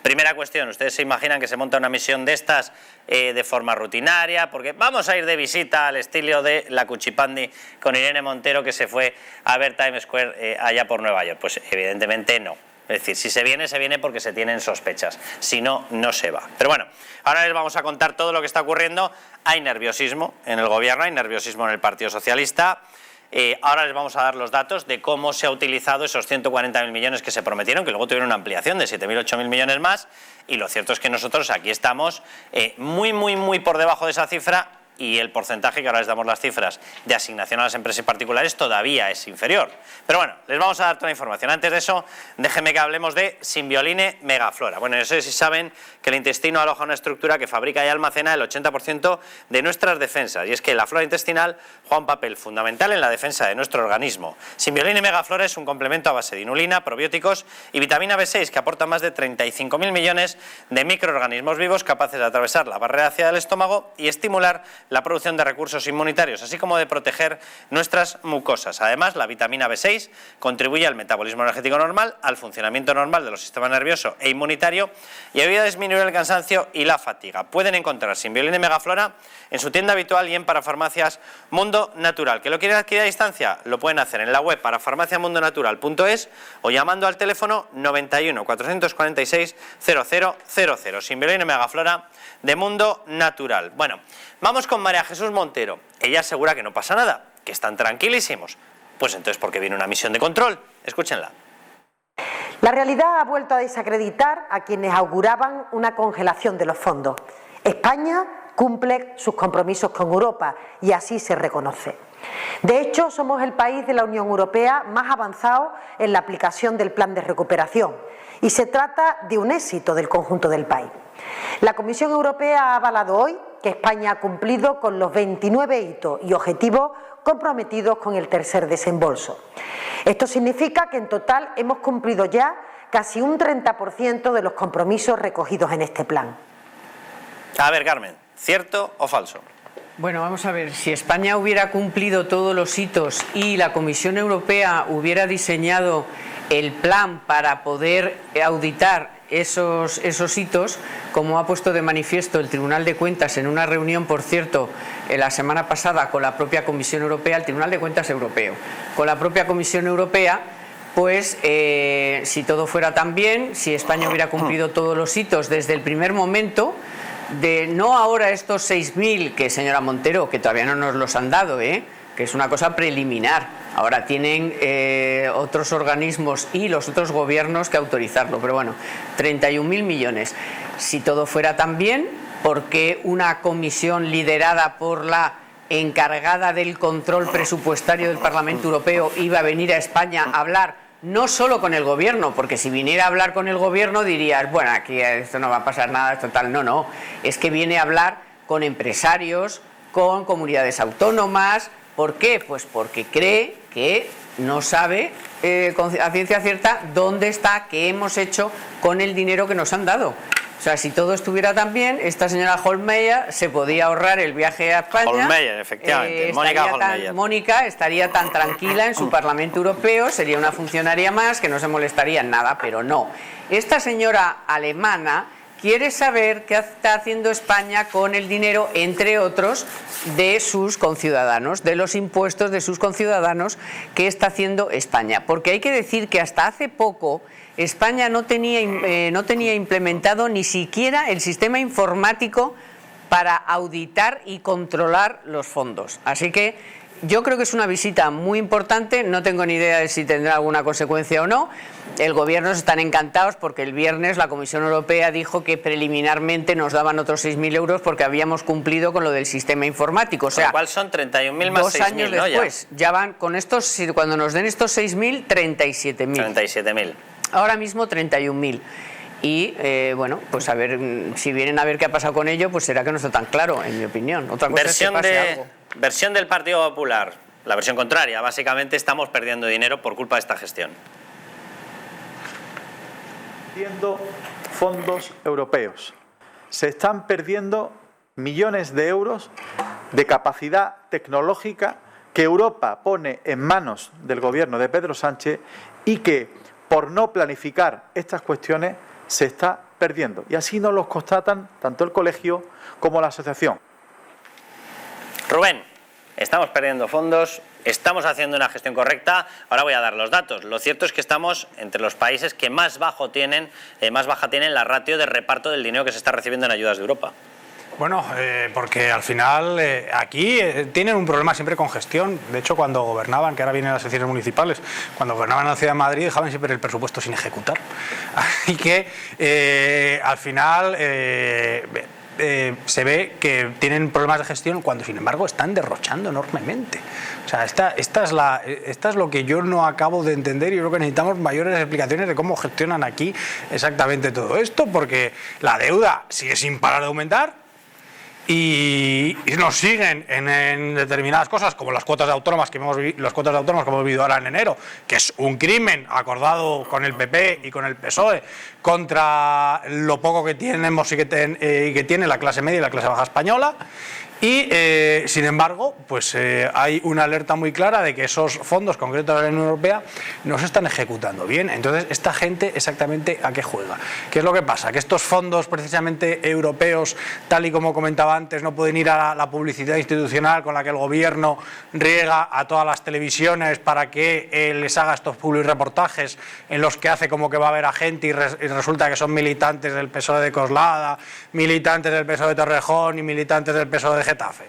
Primera cuestión, ¿ustedes se imaginan que se monta una misión de estas de forma rutinaria? Porque vamos a ir de visita al estilo de la Cuchipandi con Irene Montero, que se fue a ver Times Square allá por Nueva York. Pues evidentemente no. Es decir, si se viene porque se tienen sospechas. Si no, no se va. Pero bueno, ahora les vamos a contar todo lo que está ocurriendo. Hay nerviosismo en el gobierno, hay nerviosismo en el Partido Socialista. Ahora les vamos a dar los datos de cómo se ha utilizado esos 140.000 millones que se prometieron, que luego tuvieron una ampliación de 7.000, 8.000 millones más. Y lo cierto es que nosotros aquí estamos muy por debajo de esa cifra. Y el porcentaje, que ahora les damos las cifras, de asignación a las empresas particulares todavía es inferior. Pero bueno, les vamos a dar toda la información. Antes de eso, déjenme que hablemos de Simbioline Megaflora. Bueno, no sé si saben que el intestino aloja una estructura que fabrica y almacena el 80% de nuestras defensas. Y es que la flora intestinal juega un papel fundamental en la defensa de nuestro organismo. Simbioline Megaflora es un complemento a base de inulina, probióticos y vitamina B6 que aporta más de 35.000 millones de microorganismos vivos capaces de atravesar la barrera ácida del estómago y estimular la producción de recursos inmunitarios, así como de proteger nuestras mucosas. Además, la vitamina B6 contribuye al metabolismo energético normal, al funcionamiento normal de los sistemas nervioso e inmunitario y ayuda a disminuir el cansancio y la fatiga. Pueden encontrar Simbiolina y Megaflora en su tienda habitual y en Parafarmacias Mundo Natural. ¿Que lo quieren adquirir a distancia? Lo pueden hacer en la web parafarmaciamundonatural.es o llamando al teléfono 91 446 0000. Simbiolina y Megaflora de Mundo Natural. Bueno, vamos con María Jesús Montero. Ella asegura que no pasa nada, que están tranquilísimos. Pues entonces, ¿por qué viene una misión de control? Escúchenla. La realidad ha vuelto a desacreditar a quienes auguraban una congelación de los fondos. España cumple sus compromisos con Europa y así se reconoce. De hecho, somos el país de la Unión Europea más avanzado en la aplicación del plan de recuperación y se trata de un éxito del conjunto del país. La Comisión Europea ha avalado hoy que España ha cumplido con los 29 hitos y objetivos comprometidos con el tercer desembolso. Esto significa que en total hemos cumplido ya casi un 30% de los compromisos recogidos en este plan. A ver, Carmen, ¿cierto o falso? Bueno, vamos a ver, si España hubiera cumplido todos los hitos y la Comisión Europea hubiera diseñado el plan para poder auditar esos hitos, como ha puesto de manifiesto el Tribunal de Cuentas en una reunión, por cierto, la semana pasada con la propia Comisión Europea, el Tribunal de Cuentas Europeo, con la propia Comisión Europea, pues si todo fuera tan bien, si España hubiera cumplido todos los hitos desde el primer momento, de no ahora estos 6.000 que, señora Montero, que todavía no nos los han dado, que es una cosa preliminar, ahora tienen otros organismos y los otros gobiernos que autorizarlo, pero bueno, 31.000 millones. Si todo fuera tan bien, ¿por qué una comisión liderada por la encargada del control presupuestario del Parlamento Europeo iba a venir a España a hablar no solo con el gobierno? Porque si viniera a hablar con el gobierno dirías, bueno, aquí esto no va a pasar nada, esto tal. No, es que viene a hablar con empresarios, con comunidades autónomas. ¿Por qué? Pues porque cree que no sabe a ciencia cierta dónde está, qué hemos hecho con el dinero que nos han dado. O sea, si todo estuviera tan bien, esta señora Hohlmeier se podía ahorrar el viaje a España. Hohlmeier, efectivamente. Mónica estaría tan tranquila en su Parlamento Europeo, sería una funcionaria más que no se molestaría en nada, pero no. Esta señora alemana quiere saber qué está haciendo España con el dinero, entre otros, de sus conciudadanos, de los impuestos de sus conciudadanos, que está haciendo España. Porque hay que decir que hasta hace poco España no tenía implementado ni siquiera el sistema informático para auditar y controlar los fondos. Así que yo creo que es una visita muy importante, no tengo ni idea de si tendrá alguna consecuencia o no. El gobierno están encantados porque el viernes la Comisión Europea dijo que preliminarmente nos daban otros 6.000 euros porque habíamos cumplido con lo del sistema informático. O sea, ¿cuál son 31.000 más 6.000? 2 años después, ya van con estos, cuando nos den estos 6.000, 37.000. 37.000. Ahora mismo 31.000. Y bueno, pues a ver, si vienen a ver qué ha pasado con ello, pues será que no está tan claro, en mi opinión. Otra cosa es que pase algo. Versión del Partido Popular, la versión contraria. Básicamente estamos perdiendo dinero por culpa de esta gestión. Perdiendo fondos europeos. Se están perdiendo millones de euros de capacidad tecnológica que Europa pone en manos del gobierno de Pedro Sánchez y que, por no planificar estas cuestiones, se está perdiendo. Y así nos los constatan tanto el colegio como la asociación. Rubén, estamos perdiendo fondos, estamos haciendo una gestión correcta. Ahora voy a dar los datos. Lo cierto es que estamos entre los países que más baja tienen la ratio de reparto del dinero que se está recibiendo en ayudas de Europa. Bueno, porque al final aquí tienen un problema siempre con gestión. De hecho, cuando gobernaban, que ahora vienen las elecciones municipales, cuando gobernaban en la Ciudad de Madrid dejaban siempre el presupuesto sin ejecutar. Así que al final se ve que tienen problemas de gestión cuando, sin embargo, están derrochando enormemente. O sea, esta es lo que yo no acabo de entender y creo que necesitamos mayores explicaciones de cómo gestionan aquí exactamente todo esto, porque la deuda sigue sin parar de aumentar. Y nos siguen en determinadas cosas como las cuotas autónomas que hemos vivido ahora en enero, que es un crimen acordado con el PP y con el PSOE contra lo poco que tenemos y que tiene la clase media y la clase baja española. Y, sin embargo, pues hay una alerta muy clara de que esos fondos concretos de la Unión Europea no se están ejecutando bien. Entonces, esta gente exactamente a qué juega. ¿Qué es lo que pasa? Que estos fondos precisamente europeos, tal y como comentaba antes, no pueden ir a la publicidad institucional con la que el gobierno riega a todas las televisiones para que les haga estos publireportajes en los que hace como que va a haber a gente y resulta que son militantes del PSOE de Coslada, militantes del PSOE de Torrejón y militantes del PSOE de Getafe.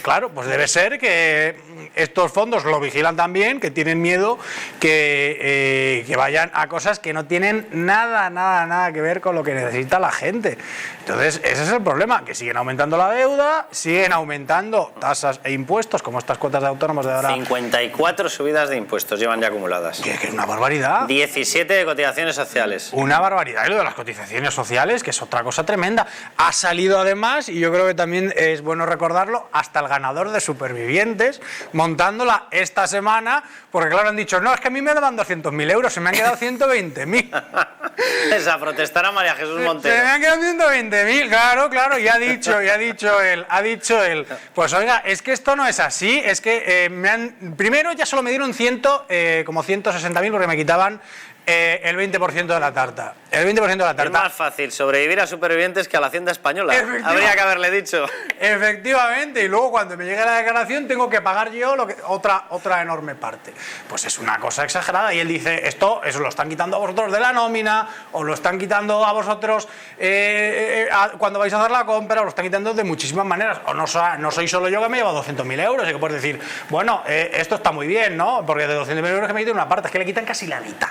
Claro, pues debe ser que estos fondos lo vigilan también, que tienen miedo que vayan a cosas que no tienen nada que ver con lo que necesita la gente. Entonces, ese es el problema, que siguen aumentando la deuda, siguen aumentando tasas e impuestos, como estas cuotas de autónomos de ahora. 54 subidas de impuestos llevan ya acumuladas. Que es una barbaridad. 17 de cotizaciones sociales. Una barbaridad. Y lo de las cotizaciones sociales, que es otra cosa tremenda. Ha salido además, y yo creo que también es bueno recordarlo, hasta el ganador de Supervivientes, montándola esta semana, porque claro, han dicho, no, es que a mí me daban 200.000 euros, se me han quedado 120.000. Es a protestar a María Jesús Montero. Se me han quedado 120.000, claro, y ha dicho él, pues oiga, es que esto no es así, es que primero ya solo me dieron como 160.000 porque me quitaban el 20% de la tarta. El 20% de la tarta. Es más fácil sobrevivir a Supervivientes que a la Hacienda Española. Habría que haberle dicho. Efectivamente, y luego cuando me llegue la declaración tengo que pagar yo otra enorme parte. Pues es una cosa exagerada. Y él dice, eso lo están quitando a vosotros de la nómina, o lo están quitando a vosotros cuando vais a hacer la compra, o lo están quitando de muchísimas maneras. O no soy solo yo que me llevo 200.000 euros, y que puedes decir, bueno, esto está muy bien, ¿no? Porque de 200.000 euros que me quiten una parte, es que le quitan casi la mitad.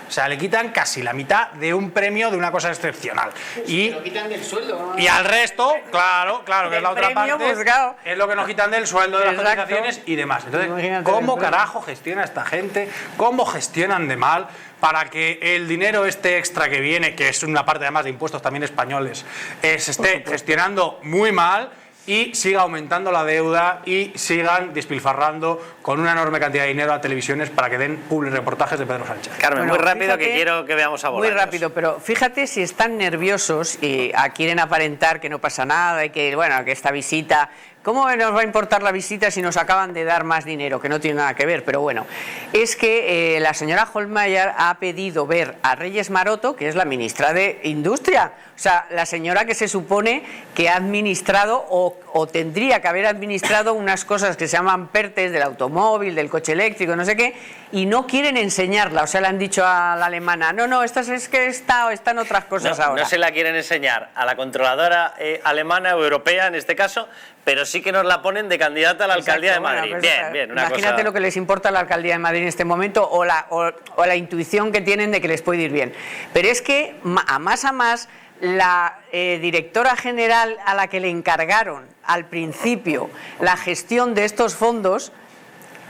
O sea, le quitan casi la mitad de un premio de una cosa excepcional. Y lo quitan del sueldo, ¿no? Y al resto, claro, que es la otra parte, pues, claro, es lo que nos quitan del sueldo, de las cotizaciones y demás. Entonces, ¿cómo carajo gestiona esta gente? ¿Cómo gestionan de mal para que el dinero este extra que viene, que es una parte además de impuestos también españoles, se esté gestionando muy mal y siga aumentando la deuda y sigan despilfarrando con una enorme cantidad de dinero a televisiones para que den reportajes de Pedro Sánchez? Carmen, muy rápido, que quiero que veamos a Bolaños. Muy rápido, pero fíjate si están nerviosos y quieren aparentar que no pasa nada y que, bueno, que esta visita... ¿Cómo nos va a importar la visita si nos acaban de dar más dinero? Que no tiene nada que ver, pero bueno. Es que la señora Hohlmeier ha pedido ver a Reyes Maroto, que es la ministra de Industria. O sea, la señora que se supone que ha administrado o tendría que haber administrado unas cosas que se llaman PERTES del automóvil, del coche eléctrico, no sé qué, y no quieren enseñarla. O sea, le han dicho a la alemana, no, esta es que están otras cosas ahora. No se la quieren enseñar a la controladora alemana o europea en este caso, pero sí que nos la ponen de candidata a la alcaldía de Madrid. Bueno, pues, bien, imagínate lo que les importa a la alcaldía de Madrid en este momento o la intuición que tienen de que les puede ir bien. Pero es que a más la directora general a la que le encargaron al principio la gestión de estos fondos,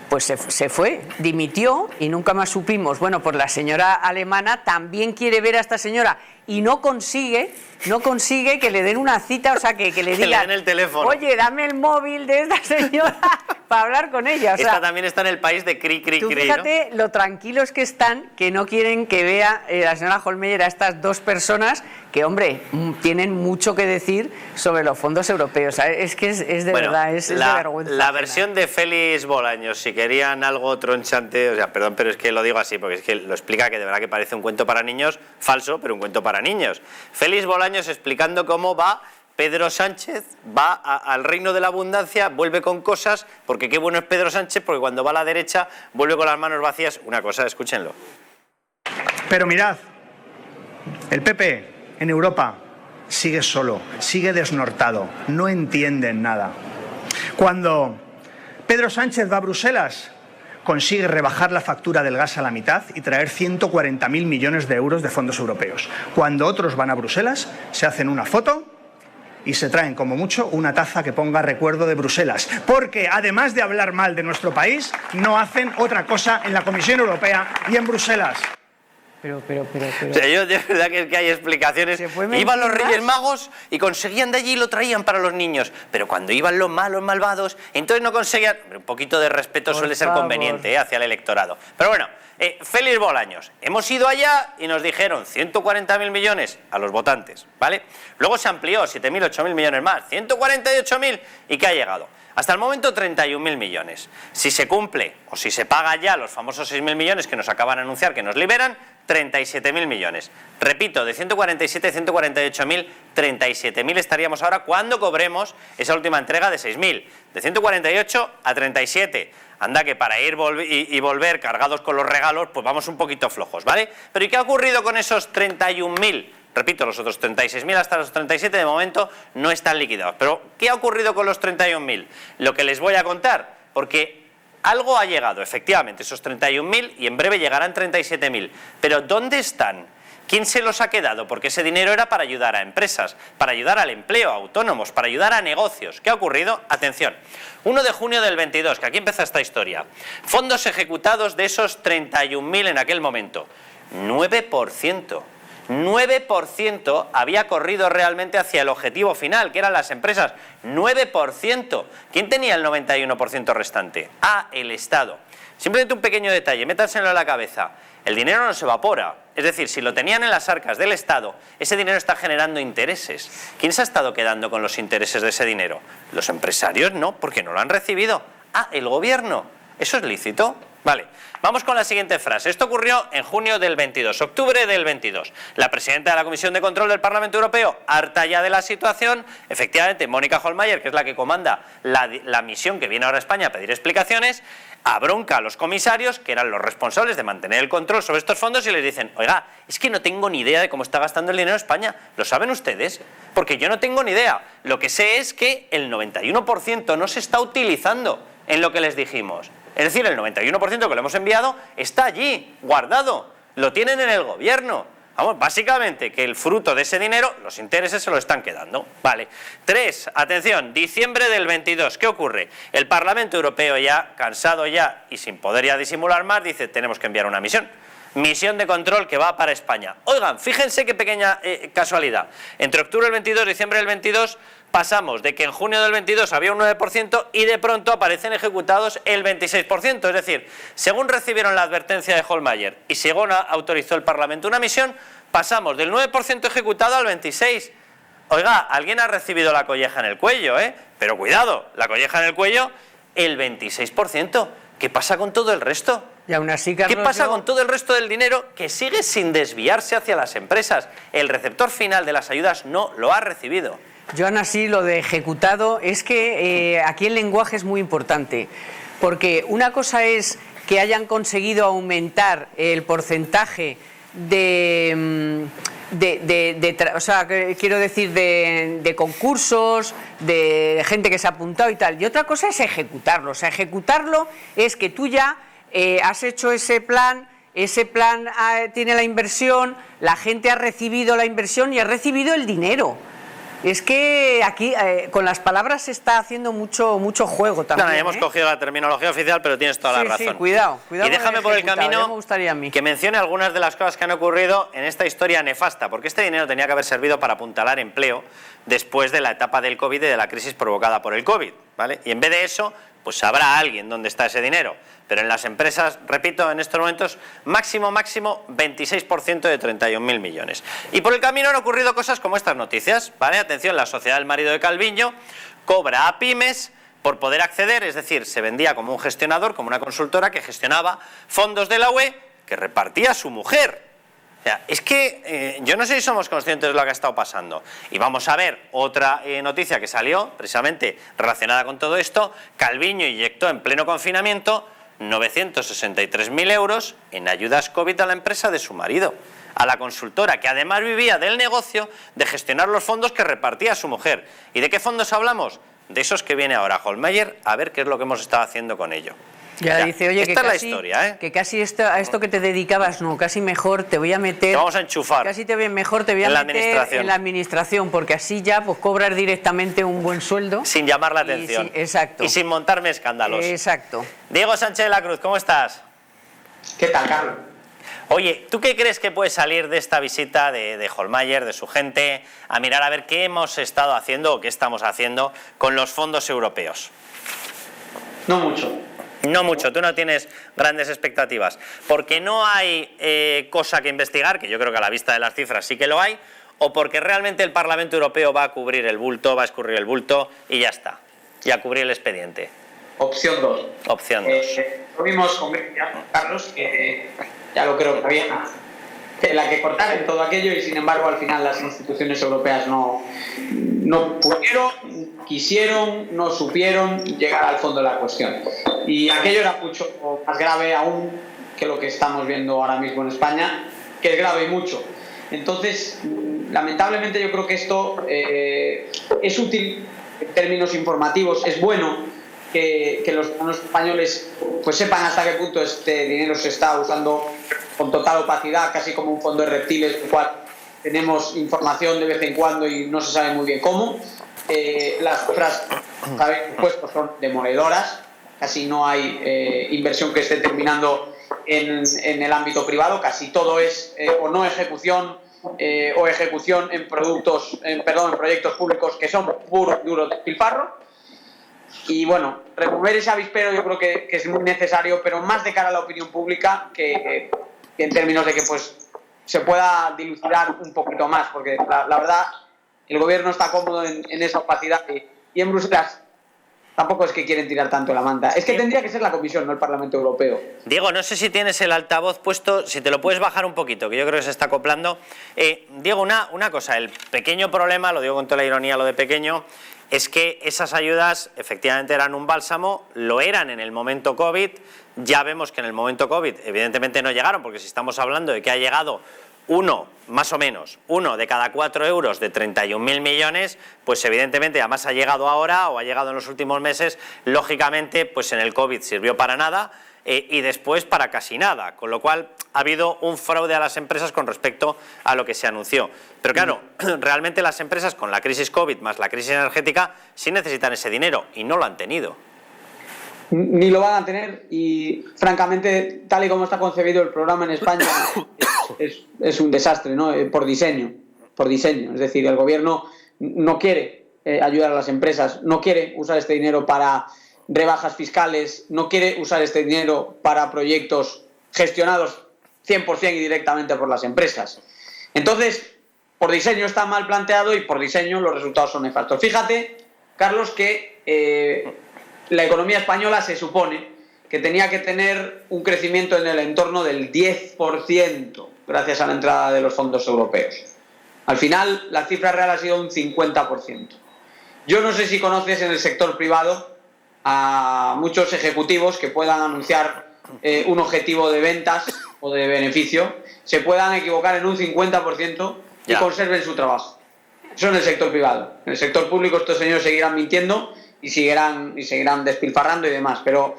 pues se fue, dimitió y nunca más supimos. Bueno, pues la señora alemana también quiere ver a esta señora y no consigue que le den una cita, o sea, que le digan, le den el teléfono. Oye, dame el móvil de esta señora para hablar con ella. O sea, esta también está en el país de cri, tú fíjate, ¿no?, lo tranquilos que están, que no quieren que vea la señora Hohlmeier a estas dos personas que, hombre, tienen mucho que decir sobre los fondos europeos. ¿Sabes? Es que es de verdad, es de vergüenza. La versión de Félix Bolaños, si querían algo tronchante, o sea, perdón, pero es que lo digo así, porque es que lo explica, que de verdad que parece un cuento para niños, falso, pero un cuento para niños. Félix Bolaños explicando cómo va Pedro Sánchez, va al reino de la abundancia, vuelve con cosas, porque qué bueno es Pedro Sánchez, porque cuando va a la derecha vuelve con las manos vacías. Una cosa, escúchenlo. Pero mirad, el PP en Europa sigue solo, sigue desnortado, no entienden nada. Cuando Pedro Sánchez va a Bruselas, consigue rebajar la factura del gas a la mitad y traer 140.000 millones de euros de fondos europeos. Cuando otros van a Bruselas, se hacen una foto y se traen como mucho una taza que ponga recuerdo de Bruselas. Porque además de hablar mal de nuestro país, no hacen otra cosa en la Comisión Europea y en Bruselas. O sea, yo de verdad que hay explicaciones. Iban los Reyes Magos y conseguían de allí y lo traían para los niños. Pero cuando iban los malos, malvados, entonces no conseguían... Un poquito de respeto suele ser conveniente hacia el electorado. Pero bueno, Félix Bolaños. Hemos ido allá y nos dijeron 140.000 millones a los votantes, ¿vale? Luego se amplió 7.000, 8.000 millones más, 148.000 y ¿qué ha llegado? Hasta el momento 31.000 millones. Si se cumple o si se paga ya los famosos 6.000 millones que nos acaban de anunciar que nos liberan, 37.000 millones. Repito, de 147 a 148.000, 37.000 estaríamos ahora cuando cobremos esa última entrega de 6.000. De 148 a 37. Anda que para ir y volver cargados con los regalos, pues vamos un poquito flojos, ¿vale? Pero ¿y qué ha ocurrido con esos 31.000? Repito, los otros 36.000 hasta los 37 de momento no están liquidados. Pero ¿qué ha ocurrido con los 31.000? Lo que les voy a contar, porque algo ha llegado, efectivamente, esos 31.000 y en breve llegarán 37.000. Pero ¿dónde están? ¿Quién se los ha quedado? Porque ese dinero era para ayudar a empresas, para ayudar al empleo, a autónomos, para ayudar a negocios. ¿Qué ha ocurrido? Atención, 1 de junio del 22, que aquí empieza esta historia. Fondos ejecutados de esos 31.000 en aquel momento. 9%. 9% había corrido realmente hacia el objetivo final, que eran las empresas. 9%. ¿Quién tenía el 91% restante? El Estado. Simplemente un pequeño detalle, métanselo en la cabeza. El dinero no se evapora. Es decir, si lo tenían en las arcas del Estado, ese dinero está generando intereses. ¿Quién se ha estado quedando con los intereses de ese dinero? Los empresarios no, porque no lo han recibido. El gobierno. ¿Eso es lícito? Vale, vamos con la siguiente frase. Esto ocurrió en junio del 22, octubre del 22. La presidenta de la Comisión de Control del Parlamento Europeo, harta ya de la situación, efectivamente, Mónica Hohlmeier, que es la que comanda la misión que viene ahora a España a pedir explicaciones, abronca a los comisarios, que eran los responsables de mantener el control sobre estos fondos, y les dicen, oiga, es que no tengo ni idea de cómo está gastando el dinero España. ¿Lo saben ustedes? Porque yo no tengo ni idea. Lo que sé es que el 91% no se está utilizando en lo que les dijimos. Es decir, el 91% que le hemos enviado está allí, guardado. Lo tienen en el gobierno. Vamos, básicamente que el fruto de ese dinero, los intereses se lo están quedando. Vale. 3, atención, diciembre del 22. ¿Qué ocurre? El Parlamento Europeo ya, cansado ya y sin poder ya disimular más, dice, tenemos que enviar una misión. Misión de control que va para España. Oigan, fíjense qué pequeña casualidad. Entre octubre del 22 y diciembre del 22 pasamos de que en junio del 22 había un 9% y de pronto aparecen ejecutados el 26%. Es decir, según recibieron la advertencia de Hohlmeier y según autorizó el Parlamento una misión, pasamos del 9% ejecutado al 26%. Oiga, alguien ha recibido la colleja en el cuello, ¿eh? Pero cuidado, la colleja en el cuello, el 26%. ¿Qué pasa con todo el resto? Y aún así, Carlos, ¿qué pasa con todo el resto del dinero que sigue sin desviarse hacia las empresas? El receptor final de las ayudas no lo ha recibido. Yo aún así lo de ejecutado es que aquí el lenguaje es muy importante, porque una cosa es que hayan conseguido aumentar el porcentaje de concursos, de gente que se ha apuntado y tal, y otra cosa es ejecutarlo. O sea, ejecutarlo es que tú ya has hecho ese plan tiene la inversión, la gente ha recibido la inversión y ha recibido el dinero. Es que aquí con las palabras se está haciendo mucho juego también. No, hemos cogido la terminología oficial, pero tienes toda la razón. Sí, cuidado. Y déjame por el camino que mencione algunas de las cosas que han ocurrido en esta historia nefasta, porque este dinero tenía que haber servido para apuntalar empleo después de la etapa del COVID y de la crisis provocada por el COVID, ¿vale? Y en vez de eso, pues sabrá alguien dónde está ese dinero. Pero en las empresas, repito, en estos momentos, máximo 26% de 31.000 millones. Y por el camino han ocurrido cosas como estas noticias, ¿vale? Atención, la sociedad del marido de Calviño cobra a pymes por poder acceder, es decir, se vendía como un gestionador, como una consultora que gestionaba fondos de la UE que repartía a su mujer. O sea, es que yo no sé si somos conscientes de lo que ha estado pasando. Y vamos a ver otra noticia que salió, precisamente relacionada con todo esto. Calviño inyectó en pleno confinamiento 963.000 euros en ayudas COVID a la empresa de su marido, a la consultora, que además vivía del negocio de gestionar los fondos que repartía a su mujer. ¿Y de qué fondos hablamos? De esos que viene ahora Hohlmeier a ver qué es lo que hemos estado haciendo con ello. Ya dice, oye, esta es la historia, ¿eh? Que casi a esto que te dedicabas, no, casi mejor te voy a meter... Te vamos a enchufar. Casi mejor te voy a meter en la administración, porque así ya pues cobras directamente un buen sueldo. Sin llamar la atención. Exacto. Y sin montarme escándalos. Exacto. Diego Sánchez de la Cruz, ¿cómo estás? ¿Qué tal, Carlos? Oye, ¿tú qué crees que puede salir de esta visita de Hohlmeier, de su gente, a mirar a ver qué hemos estado haciendo o qué estamos haciendo con los fondos europeos? No mucho. No mucho, tú no tienes grandes expectativas, porque no hay cosa que investigar, que yo creo que a la vista de las cifras sí que lo hay, o porque realmente el Parlamento Europeo va a cubrir el bulto, va a escurrir el bulto y ya está, y a cubrir el expediente. Opción 2. Opción 2. Lo vimos con Grecia, Carlos, que ya lo creo que había la que cortar en todo aquello y sin embargo al final las instituciones europeas no pudieron, quisieron, no supieron llegar al fondo de la cuestión. Y aquello era mucho más grave aún que lo que estamos viendo ahora mismo en España, que es grave y mucho. Entonces, lamentablemente yo creo que esto es útil en términos informativos, es bueno que los ciudadanos españoles pues sepan hasta qué punto este dinero se está usando con total opacidad, casi como un fondo de reptiles, en el cual tenemos información de vez en cuando y no se sabe muy bien cómo. Las cifras impuestos son demoledoras, casi no hay inversión que esté terminando en el ámbito privado, casi todo es o no ejecución o ejecución en proyectos públicos que son puro y duro despilfarro. Y bueno, remover ese avispero yo creo que es muy necesario, pero más de cara a la opinión pública que en términos de que pues se pueda dilucidar un poquito más, porque la verdad el gobierno está cómodo en esa opacidad y en Bruselas tampoco es que quieren tirar tanto la manta. Es que tendría que ser la Comisión, no el Parlamento Europeo. Diego, no sé si tienes el altavoz puesto, si te lo puedes bajar un poquito, que yo creo que se está acoplando. Diego, una cosa, el pequeño problema, lo digo con toda la ironía lo de pequeño, es que esas ayudas efectivamente eran un bálsamo, lo eran en el momento COVID, ya vemos que en el momento COVID evidentemente no llegaron, porque si estamos hablando de que ha llegado más o menos, 1 de cada 4 euros de 31.000 millones, pues evidentemente además ha llegado ahora o ha llegado en los últimos meses, lógicamente pues en el COVID sirvió para nada y después para casi nada, con lo cual ha habido un fraude a las empresas con respecto a lo que se anunció. Pero claro, realmente las empresas con la crisis COVID más la crisis energética sí necesitan ese dinero y no lo han tenido. Ni lo van a tener y francamente tal y como está concebido el programa en España es un desastre, ¿no? Por diseño, es decir, el gobierno no quiere ayudar a las empresas, no quiere usar este dinero para rebajas fiscales, no quiere usar este dinero para proyectos gestionados 100% y directamente por las empresas. Entonces, por diseño está mal planteado y por diseño los resultados son nefastos. Fíjate, Carlos, que la economía española se supone que tenía que tener un crecimiento en el entorno del 10% gracias a la entrada de los fondos europeos. Al final, la cifra real ha sido un 50%. Yo no sé si conoces en el sector privado a muchos ejecutivos que puedan anunciar un objetivo de ventas o de beneficio, se puedan equivocar en un 50% y conserven su trabajo. Eso en el sector privado. En el sector público estos señores seguirán mintiendo y seguirán despilfarrando y demás, pero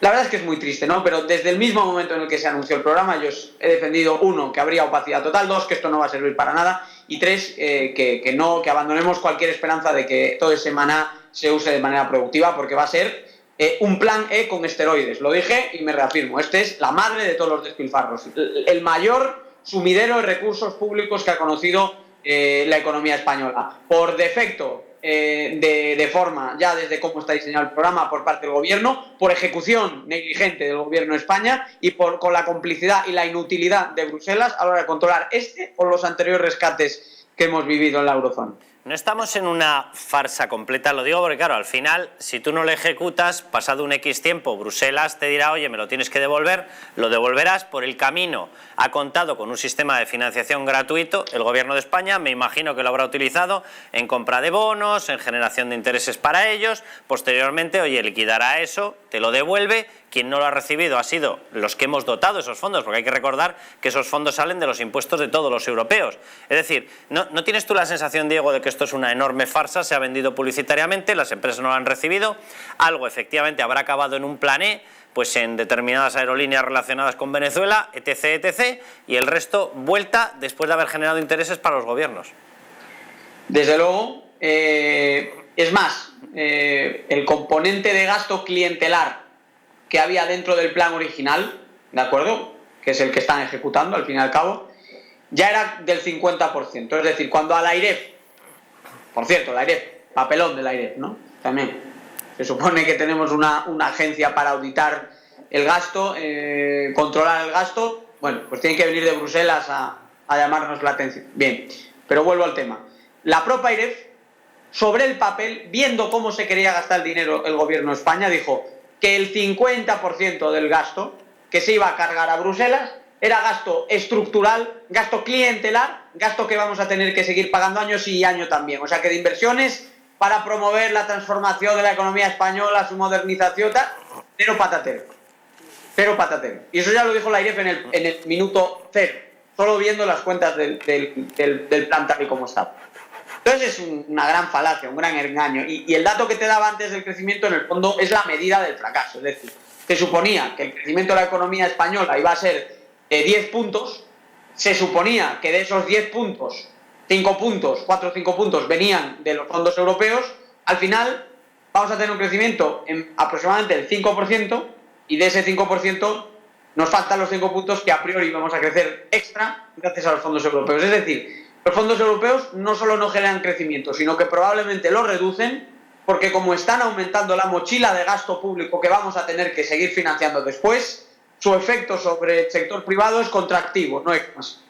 la verdad es que es muy triste, ¿no? Pero desde el mismo momento en el que se anunció el programa yo he defendido, 1, que habría opacidad total, 2, que esto no va a servir para nada y 3, que abandonemos cualquier esperanza de que todo ese maná se use de manera productiva, porque va a ser un plan E con esteroides. Lo dije y me reafirmo, este es la madre de todos los despilfarros, el mayor sumidero de recursos públicos que ha conocido la economía española. Por defecto, de forma, ya desde cómo está diseñado el programa por parte del gobierno, por ejecución negligente del gobierno de España y con la complicidad y la inutilidad de Bruselas a la hora de controlar este o los anteriores rescates que hemos vivido en la eurozona. No estamos en una farsa completa, lo digo porque claro, al final, si tú no lo ejecutas, pasado un X tiempo, Bruselas te dirá, oye, me lo tienes que devolver, lo devolverás, por el camino ha contado con un sistema de financiación gratuito, el gobierno de España, me imagino que lo habrá utilizado en compra de bonos, en generación de intereses para ellos, posteriormente, oye, liquidará eso, te lo devuelve, quien no lo ha recibido ha sido los que hemos dotado esos fondos, porque hay que recordar que esos fondos salen de los impuestos de todos los europeos. Es decir, ¿no tienes tú la sensación, Diego, de que esto es una enorme farsa, se ha vendido publicitariamente, las empresas no lo han recibido, algo efectivamente habrá acabado en un plan E, pues en determinadas aerolíneas relacionadas con Venezuela, etc., etc., y el resto vuelta después de haber generado intereses para los gobiernos? Desde luego, es más, el componente de gasto clientelar que había dentro del plan original, ¿de acuerdo?, que es el que están ejecutando al fin y al cabo, ya era del 50%. Es decir, cuando a la AIREF, por cierto, la AIREF, papelón de la AIREF, ¿no? También se supone que tenemos una agencia para auditar el gasto, controlar el gasto. Bueno, pues tienen que venir de Bruselas a llamarnos la atención. Bien, pero vuelvo al tema. La propia AIREF, sobre el papel, viendo cómo se quería gastar el dinero el gobierno de España, dijo que el 50% del gasto que se iba a cargar a Bruselas era gasto estructural, gasto clientelar, gasto que vamos a tener que seguir pagando año sí y año también. O sea que de inversiones para promover la transformación de la economía española, su modernización, cero patatero. Cero patatero. Y eso ya lo dijo la AIREF en el minuto cero, solo viendo las cuentas del plan tal y como está. Entonces es una gran falacia, un gran engaño. Y el dato que te daba antes del crecimiento, en el fondo, es la medida del fracaso. Es decir, se suponía que el crecimiento de la economía española iba a ser de 10 puntos, se suponía que de esos 10 puntos, 4 o 5 puntos venían de los fondos europeos. Al final vamos a tener un crecimiento en aproximadamente el 5%, y de ese 5% nos faltan los 5 puntos que a priori vamos a crecer extra gracias a los fondos europeos. Es decir, los fondos europeos no solo no generan crecimiento, sino que probablemente lo reducen, porque como están aumentando la mochila de gasto público que vamos a tener que seguir financiando después, su efecto sobre el sector privado es contractivo, no es más.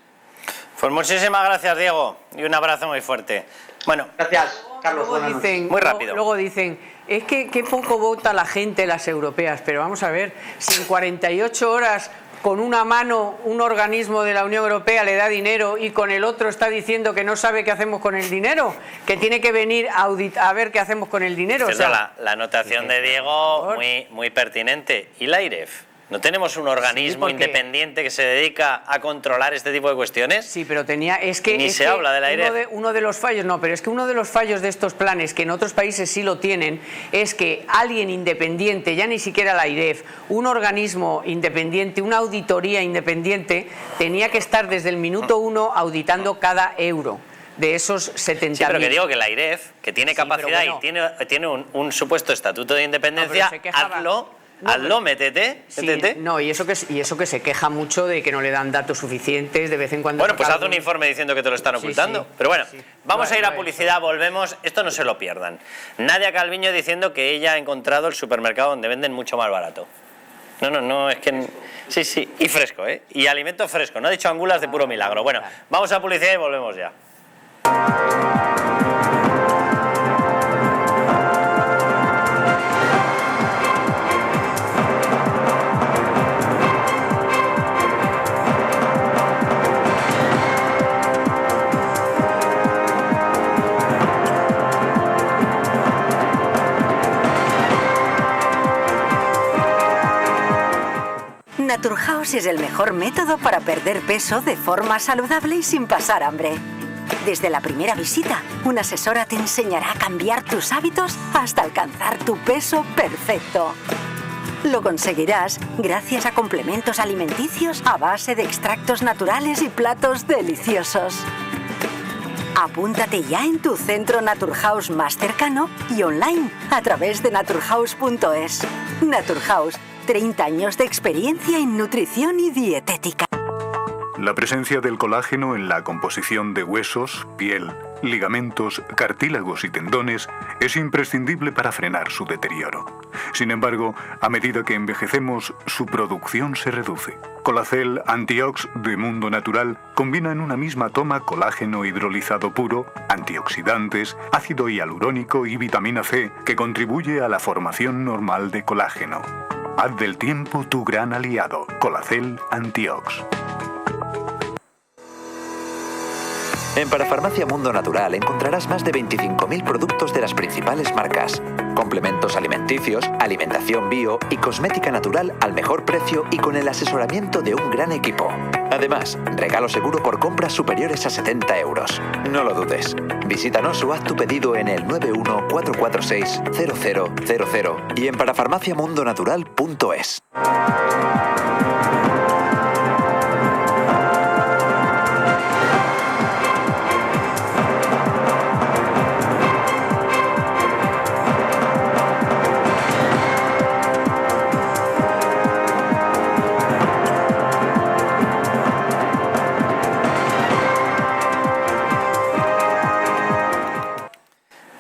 Pues muchísimas gracias, Diego, y un abrazo muy fuerte. Bueno, gracias, Carlos. Muy rápido. Luego dicen, es que qué poco vota la gente las europeas, pero vamos a ver, si en 48 horas con una mano un organismo de la Unión Europea le da dinero y con el otro está diciendo que no sabe qué hacemos con el dinero, que tiene que venir a ver qué hacemos con el dinero. O sea, la anotación de Diego muy pertinente. ¿Y la AIREF? ¿No tenemos un organismo independiente que se dedica a controlar este tipo de cuestiones? Sí, pero ni se habla de la AIREF. Uno de los fallos, no, pero es que uno de los fallos de estos planes, que en otros países sí lo tienen, es que alguien independiente, ya ni siquiera la AIREF, un organismo independiente, una auditoría independiente, tenía que estar desde el minuto 1 auditando cada euro de esos 70.000. Sí, pero que digo que la AIREF, que tiene capacidad y tiene un supuesto estatuto de independencia, hazlo, métete. No, y eso que se queja mucho de que no le dan datos suficientes de vez en cuando. Bueno, pues haz un informe diciendo que te lo están ocultando. Pero bueno, vamos a ir a publicidad, volvemos. Esto no se lo pierdan. Nadia Calviño diciendo que ella ha encontrado el supermercado donde venden mucho más barato. No, es que... Sí, y fresco, ¿eh? Y alimento fresco, no he dicho angulas de puro milagro. Bueno, vamos a publicidad y volvemos ya. Naturhaus es el mejor método para perder peso de forma saludable y sin pasar hambre. Desde la primera visita, una asesora te enseñará a cambiar tus hábitos hasta alcanzar tu peso perfecto. Lo conseguirás gracias a complementos alimenticios a base de extractos naturales y platos deliciosos. Apúntate ya en tu centro Naturhaus más cercano y online a través de naturhaus.es. Naturhaus, 30 años de experiencia en nutrición y dietética. La presencia del colágeno en la composición de huesos, piel, ligamentos, cartílagos y tendones es imprescindible para frenar su deterioro. Sin embargo, a medida que envejecemos, su producción se reduce. Colacel Antiox de Mundo Natural combina en una misma toma colágeno hidrolizado puro, antioxidantes, ácido hialurónico y vitamina C, que contribuye a la formación normal de colágeno. Haz del tiempo tu gran aliado. Colacel Antiox. En Parafarmacia Mundo Natural encontrarás más de 25.000 productos de las principales marcas. Complementos alimenticios, alimentación bio y cosmética natural al mejor precio y con el asesoramiento de un gran equipo. Además, regalo seguro por compras superiores a 70 euros. No lo dudes. Visítanos o haz tu pedido en el 914460000 y en parafarmaciamundonatural.es.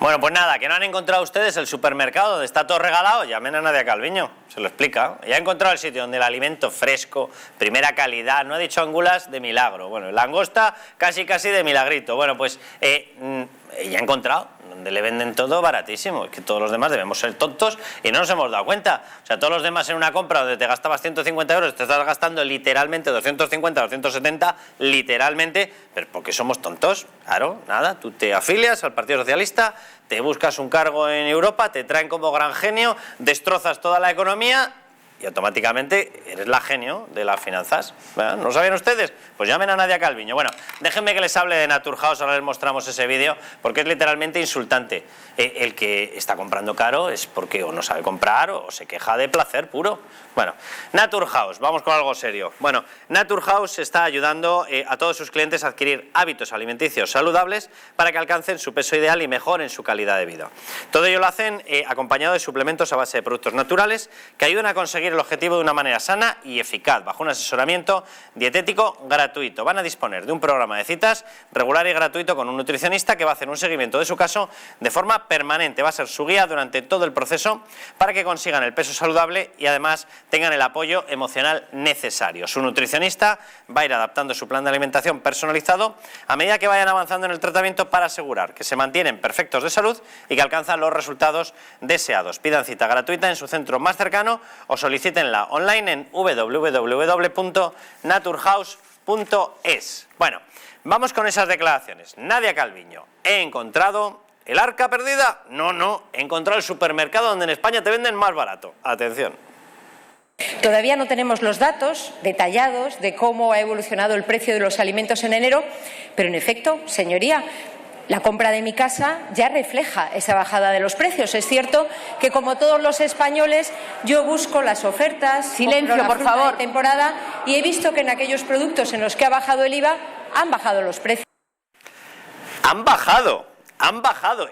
Bueno, pues nada, que no han encontrado ustedes el supermercado donde está todo regalado, llamen a Nadia Calviño, se lo explica. Ya ha encontrado el sitio donde el alimento fresco, primera calidad, no ha dicho angulas de milagro, bueno, langosta casi de milagrito. Bueno, pues ya ha encontrado donde le venden todo baratísimo, es que todos los demás debemos ser tontos y no nos hemos dado cuenta. O sea, todos los demás en una compra donde te gastabas 150 euros, te estás gastando literalmente 250, 270, literalmente, pero porque somos tontos. Claro, nada, tú te afilias al Partido Socialista, te buscas un cargo en Europa, te traen como gran genio, destrozas toda la economía y automáticamente eres la genio de las finanzas. ¿No lo sabían ustedes? Pues llamen a Nadia Calviño. Bueno, déjenme que les hable de Naturhaus, ahora les mostramos ese vídeo, porque es literalmente insultante. El que está comprando caro es porque o no sabe comprar o se queja de placer puro. Bueno, Naturhaus, vamos con algo serio. Bueno, Naturhaus está ayudando a todos sus clientes a adquirir hábitos alimenticios saludables para que alcancen su peso ideal y mejoren su calidad de vida. Todo ello lo hacen acompañado de suplementos a base de productos naturales que ayudan a conseguir el objetivo de una manera sana y eficaz, bajo un asesoramiento dietético gratuito. Van a disponer de un programa de citas regular y gratuito con un nutricionista que va a hacer un seguimiento de su caso de forma permanente. Va a ser su guía durante todo el proceso para que consigan el peso saludable y además tengan el apoyo emocional necesario. Su nutricionista va a ir adaptando su plan de alimentación personalizado a medida que vayan avanzando en el tratamiento para asegurar que se mantienen perfectos de salud y que alcanzan los resultados deseados. Pidan cita gratuita en su centro más cercano o solicítenla online en www.naturhaus.es. Bueno, vamos con esas declaraciones. Nadia Calviño, ¿he encontrado el arca perdida? No, he encontrado el supermercado donde en España te venden más barato. Atención. Todavía no tenemos los datos detallados de cómo ha evolucionado el precio de los alimentos en enero, pero en efecto, señoría, la compra de mi casa ya refleja esa bajada de los precios. Es cierto que, como todos los españoles, yo busco las ofertas, silencio, por favor, de temporada, y he visto que en aquellos productos en los que ha bajado el IVA han bajado los precios. Han bajado.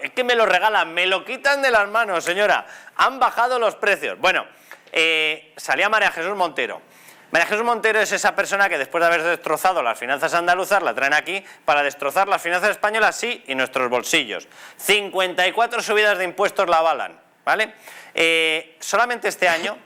Es que me lo regalan, me lo quitan de las manos, señora. Han bajado los precios. Bueno, salía María Jesús Montero. María Jesús Montero es esa persona que después de haber destrozado las finanzas andaluzas la traen aquí para destrozar las finanzas españolas, sí, y nuestros bolsillos. 54 subidas de impuestos la avalan, ¿vale? Solamente este año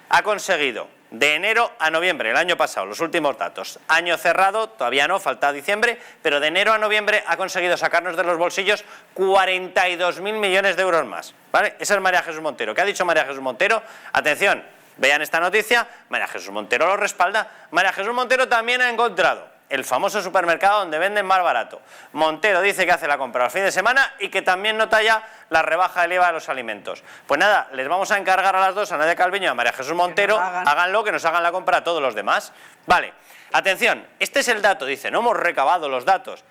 ha conseguido, de enero a noviembre, el año pasado, los últimos datos, año cerrado, todavía no, falta diciembre, pero de enero a noviembre ha conseguido sacarnos de los bolsillos 42.000 millones de euros más, ¿vale? Esa es María Jesús Montero. ¿Qué ha dicho María Jesús Montero? Atención, vean esta noticia, María Jesús Montero lo respalda. María Jesús Montero también ha encontrado el famoso supermercado donde venden más barato. Montero dice que hace la compra el fin de semana y que también nota ya la rebaja del IVA de los alimentos. Pues nada, les vamos a encargar a las dos, a Nadia Calviño y a María Jesús Montero, háganlo, que nos hagan la compra a todos los demás. Vale, atención, este es el dato, dice, no hemos recabado los datos.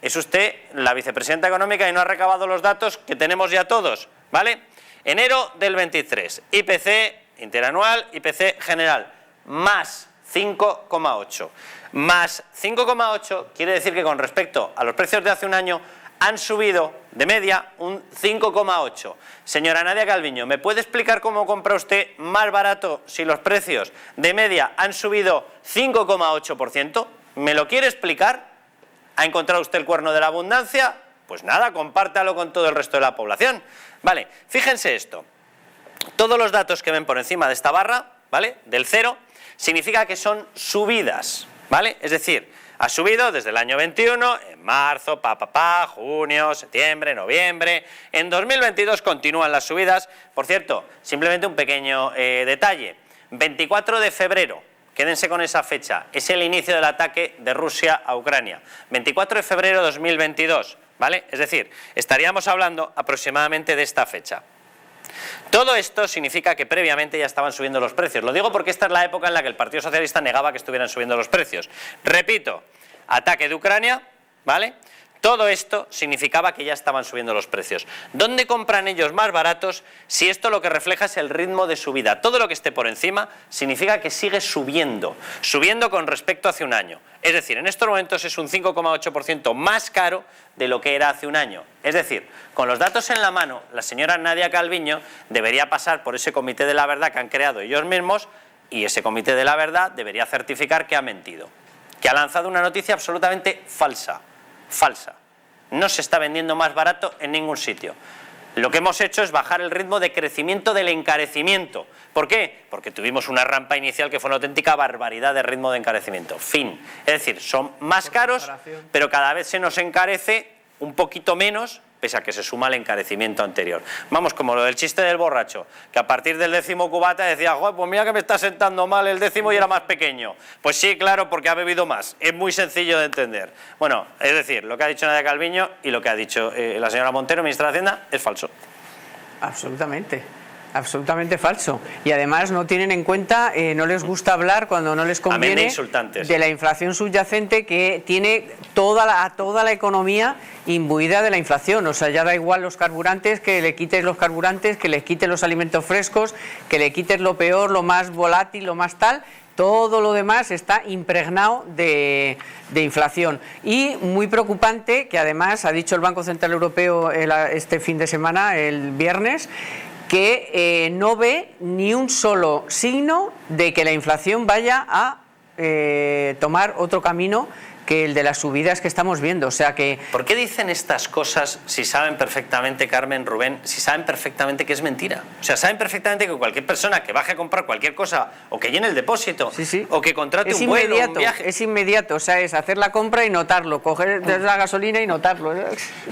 Es usted la vicepresidenta económica y no ha recabado los datos que tenemos ya todos, ¿vale? Enero del 23, IPC interanual, IPC general, más 5,8. Más 5,8 quiere decir que con respecto a los precios de hace un año han subido de media un 5,8. Señora Nadia Calviño, ¿me puede explicar cómo compra usted más barato si los precios de media han subido 5,8%? ¿Me lo quiere explicar? ¿Ha encontrado usted el cuerno de la abundancia? Pues nada, compártalo con todo el resto de la población. Vale, fíjense esto. Todos los datos que ven por encima de esta barra, ¿vale?, del cero, significa que son subidas, ¿vale? Es decir, ha subido desde el año 21, en marzo, junio, septiembre, noviembre. En 2022 continúan las subidas. Por cierto, simplemente un pequeño detalle. 24 de febrero, quédense con esa fecha, es el inicio del ataque de Rusia a Ucrania. 24 de febrero de 2022, ¿vale? Es decir, estaríamos hablando aproximadamente de esta fecha. Todo esto significa que previamente ya estaban subiendo los precios. Lo digo porque esta es la época en la que el Partido Socialista negaba que estuvieran subiendo los precios. Repito, ataque de Ucrania, ¿vale? Todo esto significaba que ya estaban subiendo los precios. ¿Dónde compran ellos más baratos si esto lo que refleja es el ritmo de subida? Todo lo que esté por encima significa que sigue subiendo con respecto a hace un año. Es decir, en estos momentos es un 5,8% más caro de lo que era hace un año. Es decir, con los datos en la mano, la señora Nadia Calviño debería pasar por ese comité de la verdad que han creado ellos mismos y ese comité de la verdad debería certificar que ha mentido, que ha lanzado una noticia absolutamente falsa. no se está vendiendo más barato en ningún sitio. Lo que hemos hecho es bajar el ritmo de crecimiento del encarecimiento. ¿Por qué? Porque tuvimos una rampa inicial que fue una auténtica barbaridad de ritmo de encarecimiento. Fin. Es decir, son más caros, pero cada vez se nos encarece un poquito menos, pese a que se suma el encarecimiento anterior. Vamos, como lo del chiste del borracho, que a partir del 10º cubata decía, joder, pues mira que me está sentando mal el 10º y era más pequeño. Pues sí, claro, porque ha bebido más. Es muy sencillo de entender. Bueno, es decir, lo que ha dicho Nadia Calviño y lo que ha dicho la señora Montero, ministra de Hacienda, es falso. Absolutamente. Absolutamente falso. Y además no tienen en cuenta, no les gusta hablar cuando no les conviene de la inflación subyacente que tiene toda la economía imbuida de la inflación. O sea, ya da igual los carburantes, que le quites los carburantes, que le quites los alimentos frescos, que le quites lo peor, lo más volátil, lo más tal. Todo lo demás está impregnado de inflación. Y muy preocupante, que además ha dicho el Banco Central Europeo este fin de semana, el viernes, que no ve ni un solo signo de que la inflación vaya a tomar otro camino que el de las subidas que estamos viendo. O sea que... ¿Por qué dicen estas cosas si saben perfectamente, Carmen, Rubén, si saben perfectamente que es mentira? O sea, saben perfectamente que cualquier persona que baje a comprar cualquier cosa o que llene el depósito o que contrate un vuelo o un viaje... Es inmediato, o sea, es hacer la compra y notarlo, coger la gasolina y notarlo.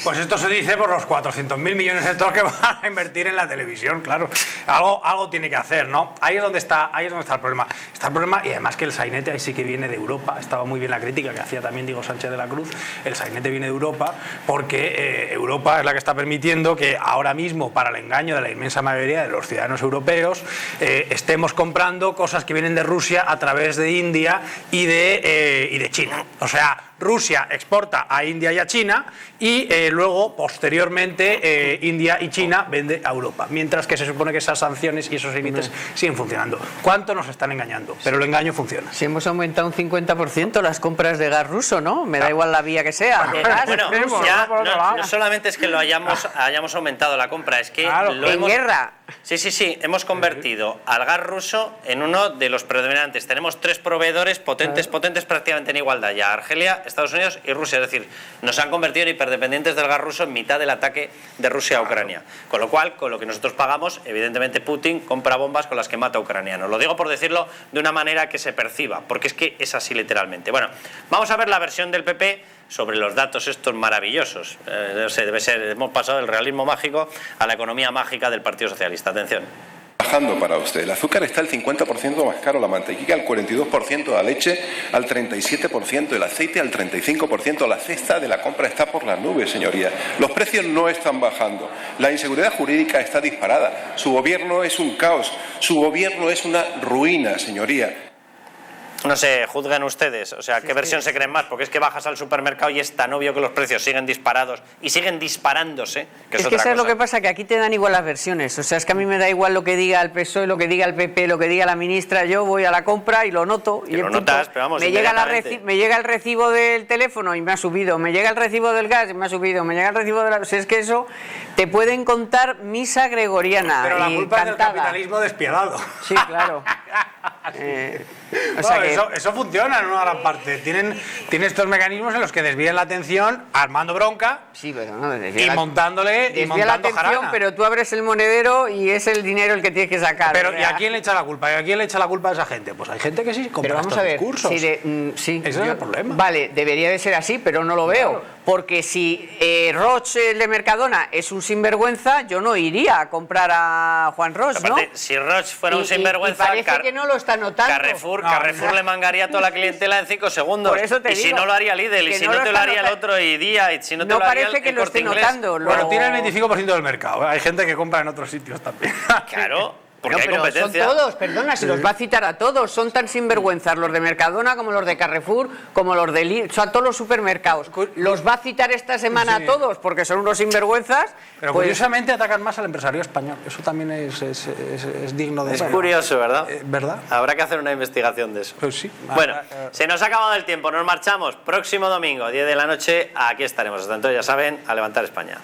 Pues esto se dice por los 400.000 millones de euros que van a invertir en la televisión, claro. Algo tiene que hacer, ¿no? Ahí es donde está el problema. Está el problema, y además que el sainete ahí sí que viene de Europa. Estaba muy bien la crítica que hacía también Diego Sánchez de la Cruz. El sainete viene de Europa porque Europa es la que está permitiendo que ahora mismo, para el engaño de la inmensa mayoría de los ciudadanos europeos, estemos comprando cosas que vienen de Rusia a través de India y de China. O sea, Rusia exporta a India y a China y luego, posteriormente, India y China vende a Europa. Mientras que se supone que esas sanciones y esos límites siguen funcionando. ¿Cuánto nos están engañando? Pero el engaño funciona. Si hemos aumentado un 50% las compras de gas ruso, ¿no? Me da igual la vía que sea. De gas, bueno, ya no solamente es que lo hayamos aumentado la compra, es que en guerra. Sí, hemos convertido al gas ruso en uno de los predominantes. Tenemos 3 proveedores potentes prácticamente en igualdad ya: Argelia, Estados Unidos y Rusia. Es decir, nos han convertido en hiperdependientes del gas ruso en mitad del ataque de Rusia a Ucrania. Con lo cual, con lo que nosotros pagamos, evidentemente Putin compra bombas con las que mata a ucranianos. Lo digo por decirlo de una manera que se perciba, porque es que es así literalmente. Bueno, vamos a ver la versión del PP sobre los datos estos maravillosos. Hemos pasado del realismo mágico a la economía mágica del Partido Socialista. Atención. Bajando para usted. El azúcar está al 50% más caro, la mantequilla al 42%, la leche al 37%, el aceite al 35%, la cesta de la compra está por las nubes, señoría. Los precios no están bajando. La inseguridad jurídica está disparada. Su gobierno es un caos. Su gobierno es una ruina, señoría. No sé, juzguen ustedes, o sea, ¿qué versión se creen más? Porque es que bajas al supermercado y es tan obvio que los precios siguen disparados y siguen disparándose. Es que ¿sabes lo que pasa? Que aquí te dan igual las versiones. O sea, es que a mí me da igual lo que diga el PSOE, lo que diga el PP, lo que diga la ministra. Yo voy a la compra y lo noto. Y lo notas, pero vamos, me llega el recibo del teléfono y me ha subido. Me llega el recibo del gas y me ha subido. Me llega el recibo de la... O sea, es que eso te pueden contar misa gregoriana. Pero la culpa cantada. Es del capitalismo despiadado. Sí, claro. O sea que... eso funciona en una gran parte. Tienen estos mecanismos en los que desvían la atención armando bronca y montándole y montando la atención, jarana. Pero tú abres el monedero y es el dinero el que tienes que sacar. Pero ¿y a quién le echa la culpa? ¿Y a quién le echa la culpa a esa gente? Pues hay gente que sí compra estos discursos. Sí, ese es el problema. Vale, debería de ser así, pero no lo veo. Porque si Roche, el de Mercadona, es un sinvergüenza, yo no iría a comprar a Juan Roche, ¿no? Si Roche fuera un sinvergüenza, parece que no lo está notando. Carrefour le mangaría a toda la clientela en 5 segundos. Por eso te digo, si no lo haría Lidl, y si no te lo haría el otro Día, y si no te lo haría el Corte Inglés. Bueno, tiene el 25% del mercado. Hay gente que compra en otros sitios también. Claro. Porque no, hay competencia. Son todos, perdona, si los va a citar a todos, son tan sinvergüenzas los de Mercadona como los de Carrefour, como los de Lidl, o sea, todos los supermercados. Los va a citar esta semana a todos porque son unos sinvergüenzas. Pero pues... curiosamente atacan más al empresario español. Eso también es digno de... Es curioso, ¿verdad? ¿Verdad? Habrá que hacer una investigación de eso. Pues sí. Bueno, se nos ha acabado el tiempo, nos marchamos. Próximo domingo, 10 de la noche, aquí estaremos. Hasta entonces, ya saben, a levantar España.